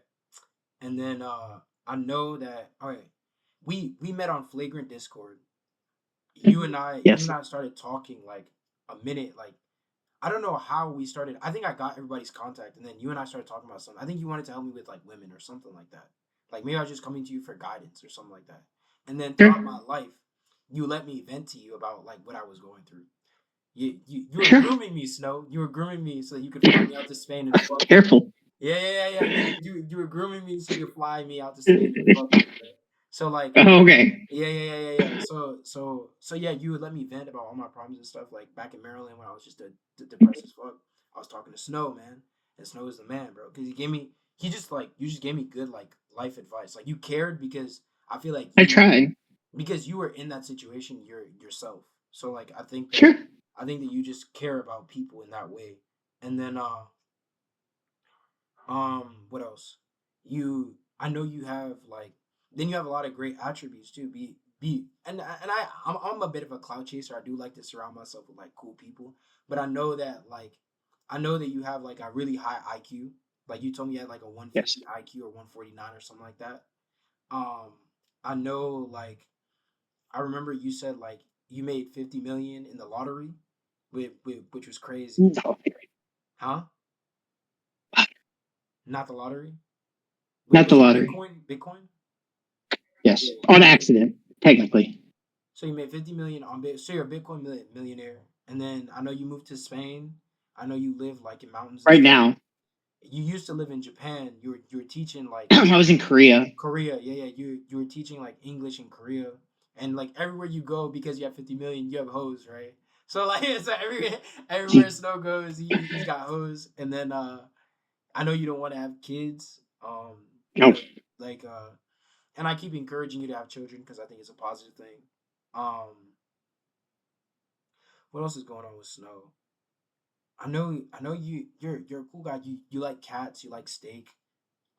and then I know that all right. We met on Flagrant Discord. You Yes. and I started talking like a minute, like I don't know how we started. I think I got everybody's contact, and then you and I started talking about something. I think you wanted to help me with like women or something like that. Like maybe I was just coming to you for guidance or something like that. And then Sure. throughout my life, you let me vent to you about like what I was going through. You were Sure. grooming me, Snow. You were grooming me so you could fly me out to Spain and fuck me. Careful. Yeah. You were grooming me so you could fly me out to Spain and fuck me, bro. So like Okay. yeah. So yeah, you would let me vent about all my problems and stuff. Like back in Maryland when I was just depressed as fuck, I was talking to Snow, man, and Snow is the man, bro. Because you just gave me good like life advice. Like you cared because I feel like I tried. because you were in that situation yourself. So like Sure. I think that you just care about people in that way. And then what else? I know you have like then you have a lot of great attributes too. Be and I'm a bit of a cloud chaser. I do like to surround myself with like cool people, but I know that you have like a really high IQ. Like you told me you had like a Yes. 150 IQ or 149 or something like that. Um I know like I remember you said like you made 50 million in the lottery with which was crazy. No. Huh? Not the lottery? Wait, Not the was it lottery. Bitcoin? Bitcoin? Yes. Yeah. On accident, technically. So you made 50 million on Bit. So you're a Bitcoin millionaire, and then I know you moved to Spain. I know you live like in mountains and Right stuff. now, You used to live in Japan. You were teaching like I was in Korea. Korea. Yeah. You were teaching like English in Korea, and like everywhere you go because you have 50 million, you have hoes, right? So like so everywhere Snow goes, he's got hoes, and then I know you don't want to have kids, No. but like and I keep encouraging you to have children because I think it's a positive thing. Um, what else is going on with Snow? I know you're a cool guy. You like cats. You like steak.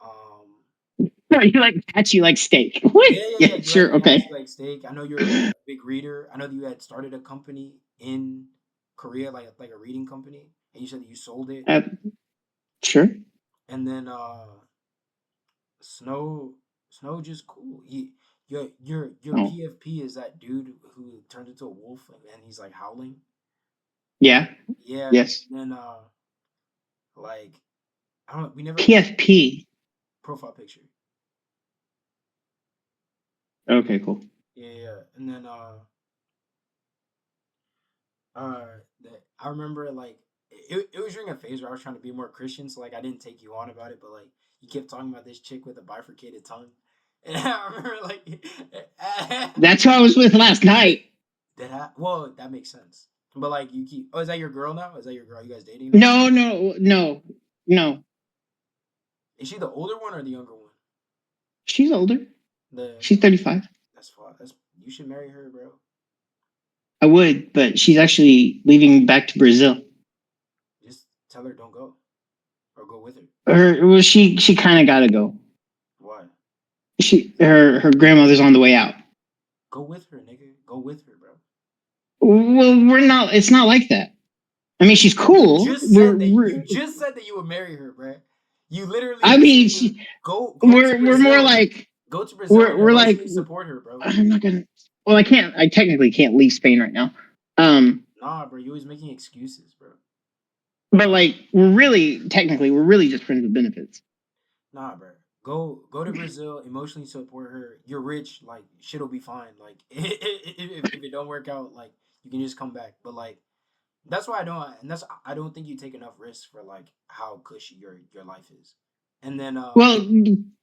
Um, No, you like cats, you like steak. What? Yeah, yeah. You like sure. cats. Okay. You like steak. I know you're a big reader. I know that you had started a company in Korea, like a reading company, and you said that you sold it. Uh, sure. And then Snow just cool. Your Oh, PFP is that dude who turned into a wolf and he's like howling. yeah. Yeah, Yes. and then like I don't we never PFP. profile picture. Okay, cool. Yeah. And then uh I remember like it was during a phase where I was trying to be more Christian, so like I didn't take you on about it, but like you kept talking about this chick with a bifurcated tongue. And I remember like That's who I was with last night. well, that makes sense. But like you keep is that your girl now? Is that your girl? You guys dating now? No, no, no, no. Is she the older one or the younger one? She's older. The She's 35. that's fine. That's you should marry her, bro. I would, but she's actually leaving back to Brazil. Just tell her don't go. Or go with her. She kind of got to go. Why? Her grandmother's on the way out. Go with her, nigga. Go with her, bro. Well, we're not. It's not like that. I mean, she's cool. You just said that you would marry her, bro. You literally I just said mean, you would go to we're more Brazil. like Go to Brazil and we're like. emotionally support her, bro. I'm not gonna. Well, I can't. I technically can't leave Spain right now. Nah, bro. You always making excuses, bro. But like, we're really just friends with benefits. Nah, bro. Go to Brazil, emotionally support her. You're rich, like shit'll be fine. Like if it don't work out, like you can just come back. But like that's why I don't think you take enough risks for like how cushy your life is. And then Well,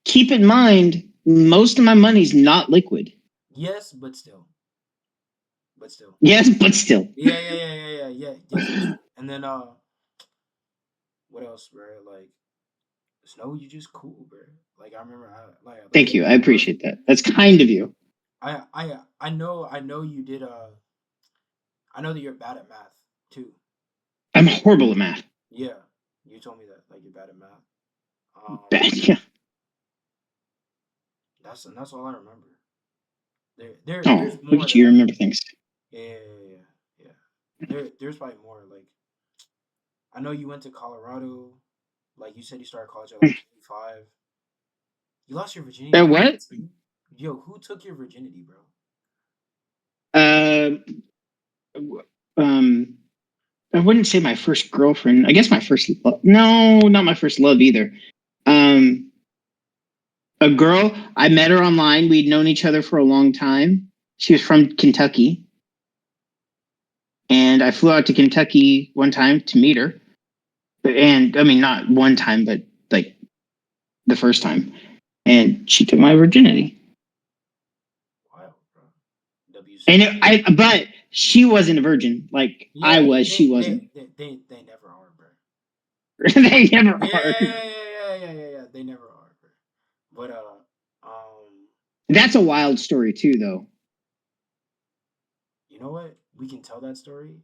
keep in mind, most of my money's not liquid. yes, but still. But still. Yes, but still. Yeah. Yes, but still. And then what else, bro? Like Snow, you just cool, bro. Like I remember like Thank you. I appreciate that. That's kind of you. I know you did I know that you're bad at math too. I'm horrible at math. Yeah. You told me that, like you're bad at math. Bad. Yeah. That's all I remember. Oh, There's look more at that you. I Remember things. yeah. There's probably more. Like I know you went to Colorado. Like you said, you started college at like 25. You lost your virginity at What? 18? Yo, who took your virginity, bro? Uh, um, I wouldn't say my first girlfriend. I guess my first. No, not my first love either. Um, a girl. I met her online. We'd known each other for a long time. She was from Kentucky, and I flew out to Kentucky one time to meet her. And I mean, not one time, but like the first time. And she took my virginity. Wild, bro. WC. And but she wasn't a virgin. Like I Yeah, was, she wasn't. they never are, bro. They never are. Yeah. They never are, bro. But That's a wild story too, though. you know what? We can tell that story.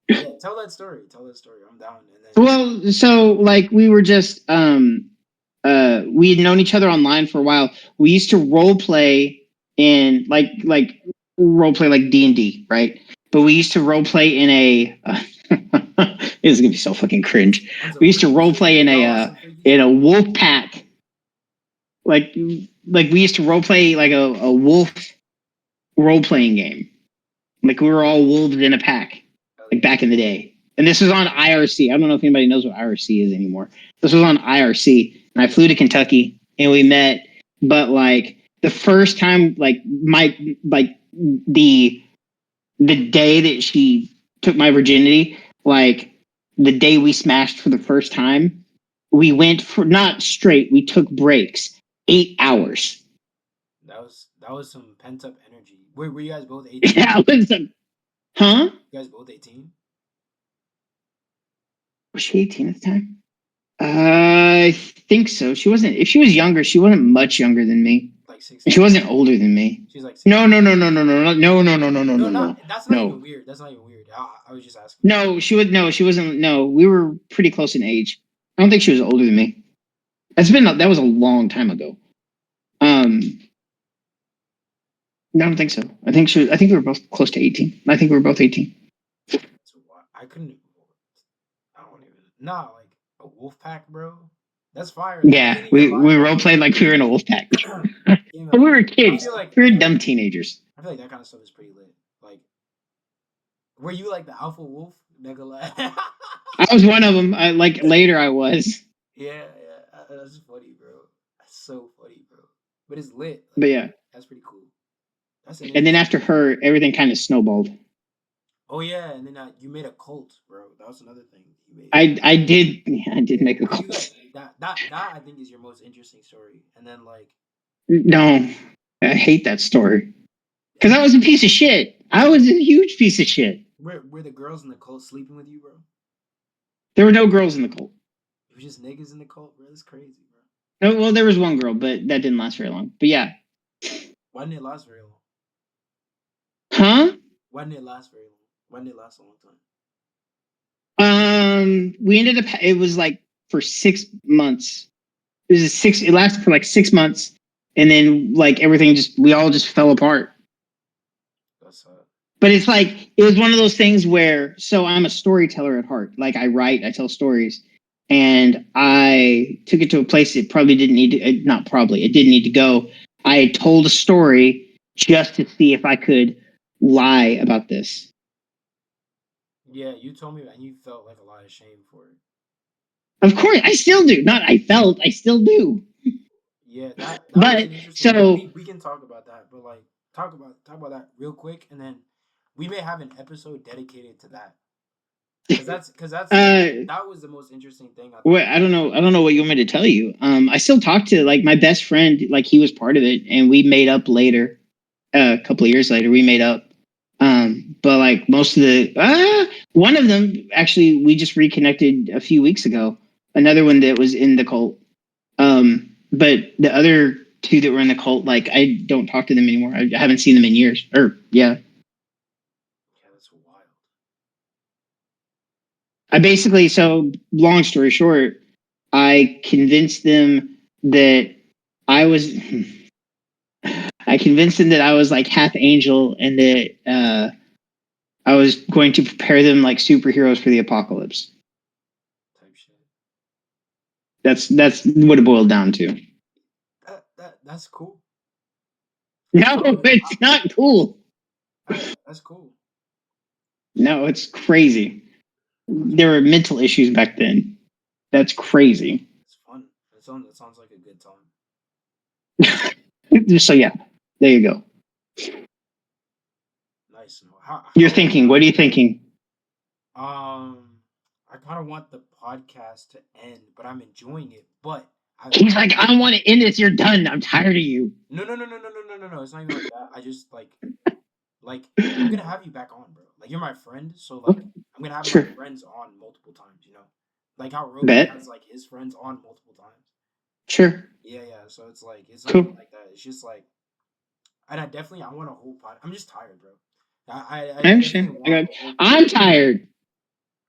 Yeah, tell that story. Tell that story. I'm down. And then Well, so like we were just we had known each other online for a while. We used to role play in like role play like D&D, right? But we used to role play in a this is gonna be so fucking cringe. on some We used to freaky role shit. play Y'all on some freaky in shit. a wolf pack. Like we used to role play like a wolf role playing game. Like we were all wolves in a pack, Hell like yeah. back in the day. And this was on IRC. I don't know if anybody knows what IRC is anymore. This was on IRC, and I flew to Kentucky, and we met. But like the first time, like the the day that she took my virginity, like the day we smashed for the first time, we went for not straight. We took breaks, 8 hours. That was some pent up energy. Were you guys both 18? Yeah, was huh? You guys both 18? Was she 18 at the time? I think so. She wasn't. If she was younger, she wasn't much younger than me, Like and she 16? wasn't older than me. She's like No, 16. no, no, no, no, no, no, no, no, no, no, no, No, no, not no, that's not no, even weird. That's not even weird. I was just asking. no. She would. No, she wasn't. No, we were pretty close in age. I don't think she was older than me. That was a long time ago. Um, no, I don't think so. I think she. I think we were both close to 18. I think we were both 18. So I couldn't. I don't even. Nah, like a wolf pack, bro. That's fire. That Yeah, can't even lie, we bro. role played like we were in a wolf pack. Can't even But we lie. were I kids. feel like We were dumb teenagers. I feel like that kind of stuff is pretty lit. Like, were you like the alpha wolf? Nigga, like, I was one of them. I like later. I was, yeah. That's funny, bro. That's so funny, bro. But it's lit. but Like, yeah. that's pretty cool. That's an And then interesting. after her, everything kind of snowballed. Oh yeah, and then you made a cult, bro. That was another thing you made. I did, yeah, I did Yeah, make a but call. you got that I think is your most interesting story. And then like, No, I hate that story because I and was a piece of shit. I was a huge piece of shit. were the girls in the cult sleeping with you, bro? There were no girls in the cult. It was just niggas in the cult, bro. That's crazy, bro. No, well, there was one girl, but that didn't last very long. But yeah, Why didn't it last very long? huh? Why didn't it last very long? Why didn't it last a long time? We ended up. It was like for 6 months. It was a six. It lasted for like 6 months, and then like everything just we all just fell apart. That's But it's like it was one of those things where so I'm a storyteller at heart. Like I write, I tell stories, and I took it to a place it probably didn't need to. Not probably, it didn't need to go. I told a story just to see if I could lie about this. yeah. You told me, and you felt like a lot of shame for it. Of course, I still do. Not I felt, I still do. Yeah, that was But an interesting. so We can talk about that, but like talk about that real quick, and then we may have an episode dedicated to that. Because Uh, that was the most interesting thing I what thought. I don't know. I don't know what you want me to tell you. I still talk to like my best friend. Like he was part of it, and we made up later. A couple of years later, we made up. But like most of the one of them actually, we just reconnected a few weeks ago. Another one that was in the cult. But the other two that were in the cult, like I don't talk to them anymore. I haven't seen them in years. Or yeah, Yeah, that's wild. I basically, so long story short, I convinced them that I was I convinced them that I was like half angel and that I was going to prepare them like superheroes for the apocalypse. Type shit. That's what it boiled down to. That's cool. No, I, it's not cool. that's cool. No, it's crazy. That's There were mental issues back then. That's crazy. it's fun. That sounds like a good time. So yeah, there you go. Nice. No, You're how thinking, what are you thinking? I kind of want the podcast to end, but I'm enjoying it. But He's like, I don't want to end this. You're done. I'm tired of you. no. It's not even like that. I just like I'm gonna have you back on, bro. Like you're my friend, so like I'm gonna have my Sure. friends on multiple times. You know, like how Rogan Bet. has like his friends on multiple times. Sure. Yeah. So it's not even Cool. like that. It's just like, and I want a whole pod. I'm just tired, bro. I I definitely understand. want a whole I'm podcast. tired.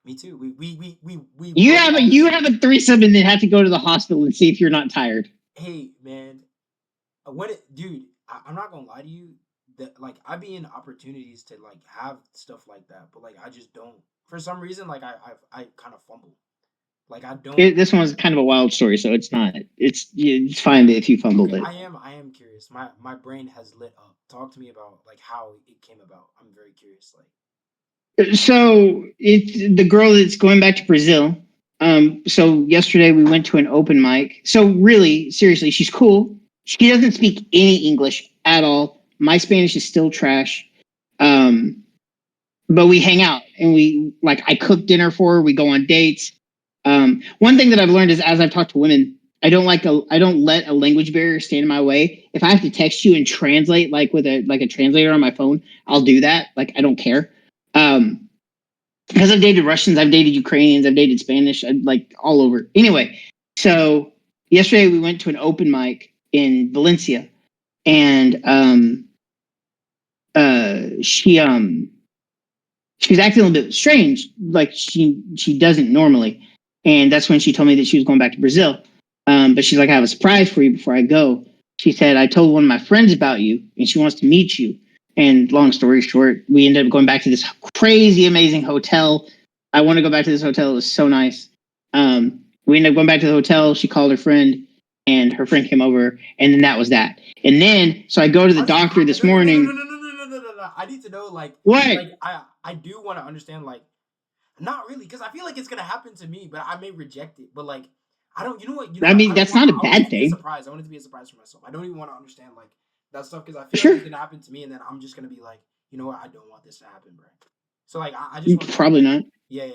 Me too. We You both have a have you this. have a threesome and then have to go to the hospital and see if you're not tired. Hey man, when it, dude, I'm not gonna lie to you. That like I be in opportunities to like have stuff like that, but like I just don't. For some reason, like I kind of fumble. Like I don't. This one was kind of a wild story, so it's not. It's fine if you fumbled Okay, it. I am curious. My brain has lit up. Talk to me about like how it came about. I'm very curious. Like So it's the girl that's going back to Brazil. So yesterday we went to an open mic. So really, seriously, she's cool. She doesn't speak any English at all. My Spanish is still trash. Um, but we hang out and we like I cook dinner for her. We go on dates. One thing that I've learned is as I've talked to women, I don't let a language barrier stand in my way. If I have to text you and translate like with a translator on my phone, I'll do that. Like I don't care. Um, because I've dated Russians, I've dated Ukrainians, I've dated Spanish, like all over. Anyway, so yesterday we went to an open mic in Valencia, and she she was acting a little bit strange, like she doesn't normally, and that's when she told me that she was going back to Brazil. But she's like, I have a surprise for you before I go. She said, I told one of my friends about you, and she wants to meet you. And long story short, we ended up going back to this crazy, amazing hotel. I want to go back to this hotel. It was so nice. We ended up going back to the hotel. She called her friend, and her friend came over, and then that was that. And then, so I go to the how do you? doctor this No, no, no, no, no, morning. no, no, no, no, no, no. I need to know What? like I do want to understand like not really because I feel like it's gonna happen to me, but I may reject it. But like I don't. You know I what? mean, I don't that's want. not a I want it bad to be a thing. surprise. I want it to be a surprise for myself. I don't even want to understand like that stuff because I feel like Sure, it's gonna happen to me, and then I'm just gonna be like, you know what? I don't want this to happen, bro. So like I just want to know. probably not. Yeah.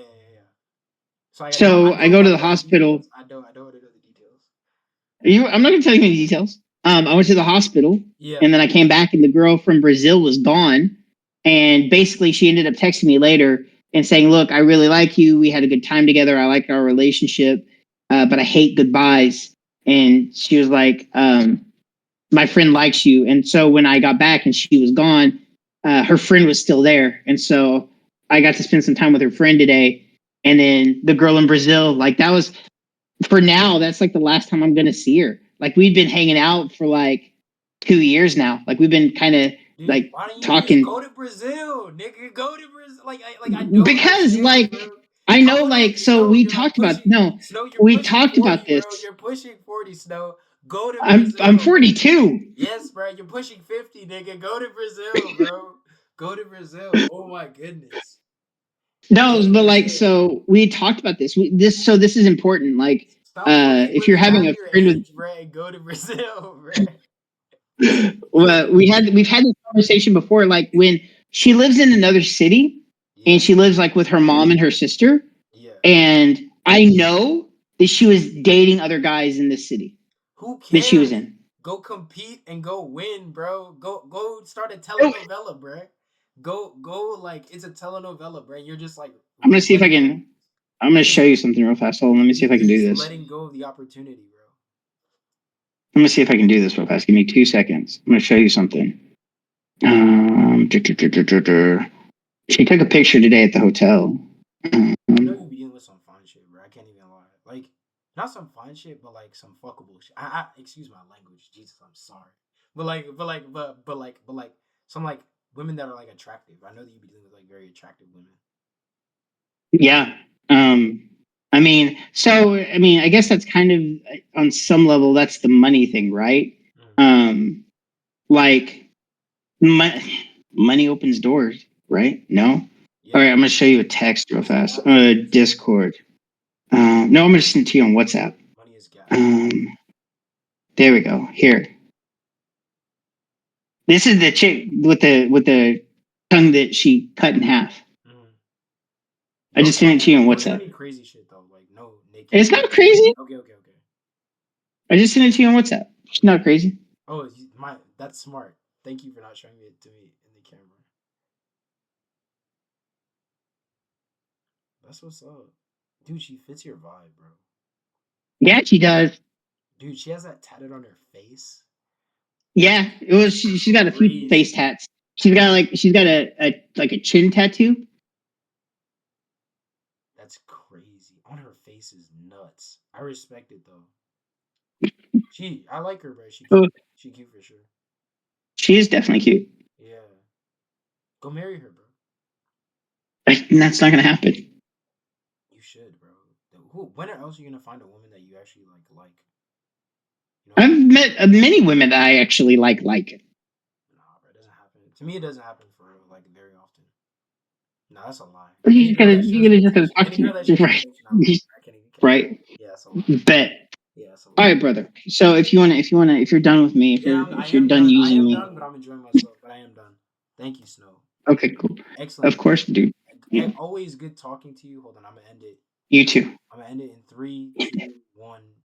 So I So I don't go to want the to know the hospital. details. I don't want to know the details. I'm not going to tell you any details. I went to the hospital, Yeah. and then I came back, and the girl from Brazil was gone. And basically, she ended up texting me later and saying, "Look, I really like you. We had a good time together. I like our relationship, but I hate goodbyes." And she was like, "My friend likes you." And so when I got back and she was gone, her friend was still there, and so I got to spend some time with her friend today. And then the girl in Brazil, like that was for now, that's like the last time I'm gonna see her. Like we've been hanging out for like 2 years now. Like we've been kind of Dude, like why don't you just go talking to Brazil, nigga? Go to Brazil. Like I don't because understand, bro. like I know How old are like you? so Snow, we you're like talked about pushing no, Snow, you're we pushing talked about 40, bro. this. You're pushing 40, Snow. Go to I'm Brazil, bro. 42. Yes, bro. You're pushing 50, nigga. Go to Brazil, bro. Go to Brazil. Oh my goodness. No, Go to but like Brazil. so we talked about this. This is important. Like Stop fucking if with you're me having half a your friend with age, bro, and go to Brazil, bro. well, we've had this conversation before. Like when she lives in another city, and Yeah. she lives like with her mom and her sister. Yeah. And I know that she was dating other guys in this city Who that she was cares? in. Go compete and go win, bro. Go start a Oh, telenovela, bro. Go like it's a telenovela, bro. You're just like I'm gonna see if I letting can. I'm gonna you're show just you something real fast. Hold on, let me see if I can you're do just this. letting go of the opportunity, bro. I'm gonna see if I can do this real fast. Give me 2 seconds. I'm gonna show you something. She took a picture today at the hotel. I know Um, you be dealing with some fine shit, bro. I can't even lie. Like not some fine shit, but like some fuckable shit. I excuse my language, Jesus, I'm sorry. But like some like women that are like attractive. I know that you be dealing with like very attractive women. yeah. I guess that's kind of on some level that's the money thing, right? Mm. Um, like mo- money opens doors, right? No. All Yeah, right, I'm gonna show you a text real it's fast. absolutely true. Discord. No, I'm gonna send it to you on WhatsApp. Money is gas. Um, there we go. Here, this is the chick with the tongue that she cut in half. Mm. I just sent it to you on Don't send WhatsApp. me crazy shit though. Like no naked. It's not crazy. Okay. I just sent it to you on WhatsApp. It's Okay. not crazy. Oh, my that's smart. Thank you for not showing it to me in the camera. That's what's up, dude. She fits your vibe, bro. Yeah, she does. Dude, she has that tatted on her face. Yeah, it That's was. She's got a few face crazy. tats. She's got a like a chin tattoo. That's crazy. On her face is nuts. I respect it though. I like her, bro. She Oh, cute. She cute for sure. she is definitely cute. Yeah. Go marry her, bro. And that's not gonna happen. You should, bro. When else are you gonna find a woman that you actually like? You know what I I've mean? met many women that I actually like. Nah, bro. It doesn't happen. To me, it doesn't happen for real, like very often. Nah, that's a lie. Any girl that You shows me gotta just gotta affection, talk any to girl me, that shows me right? affection, I like. I can't even cap. Right. Yeah, that's a lie. Bet. Yeah, that's a All lie. right, brother. So if you're done with me, Yeah, I if you're am done done. I using am me, done, but I'm enjoying myself. But I am done. Thank you, Snow. okay, cool. Excellent. Of course, dude. Yeah, Always good talking to you. Hold on, I'm gonna end it. you too. I'm gonna end it in 3, 2, 1.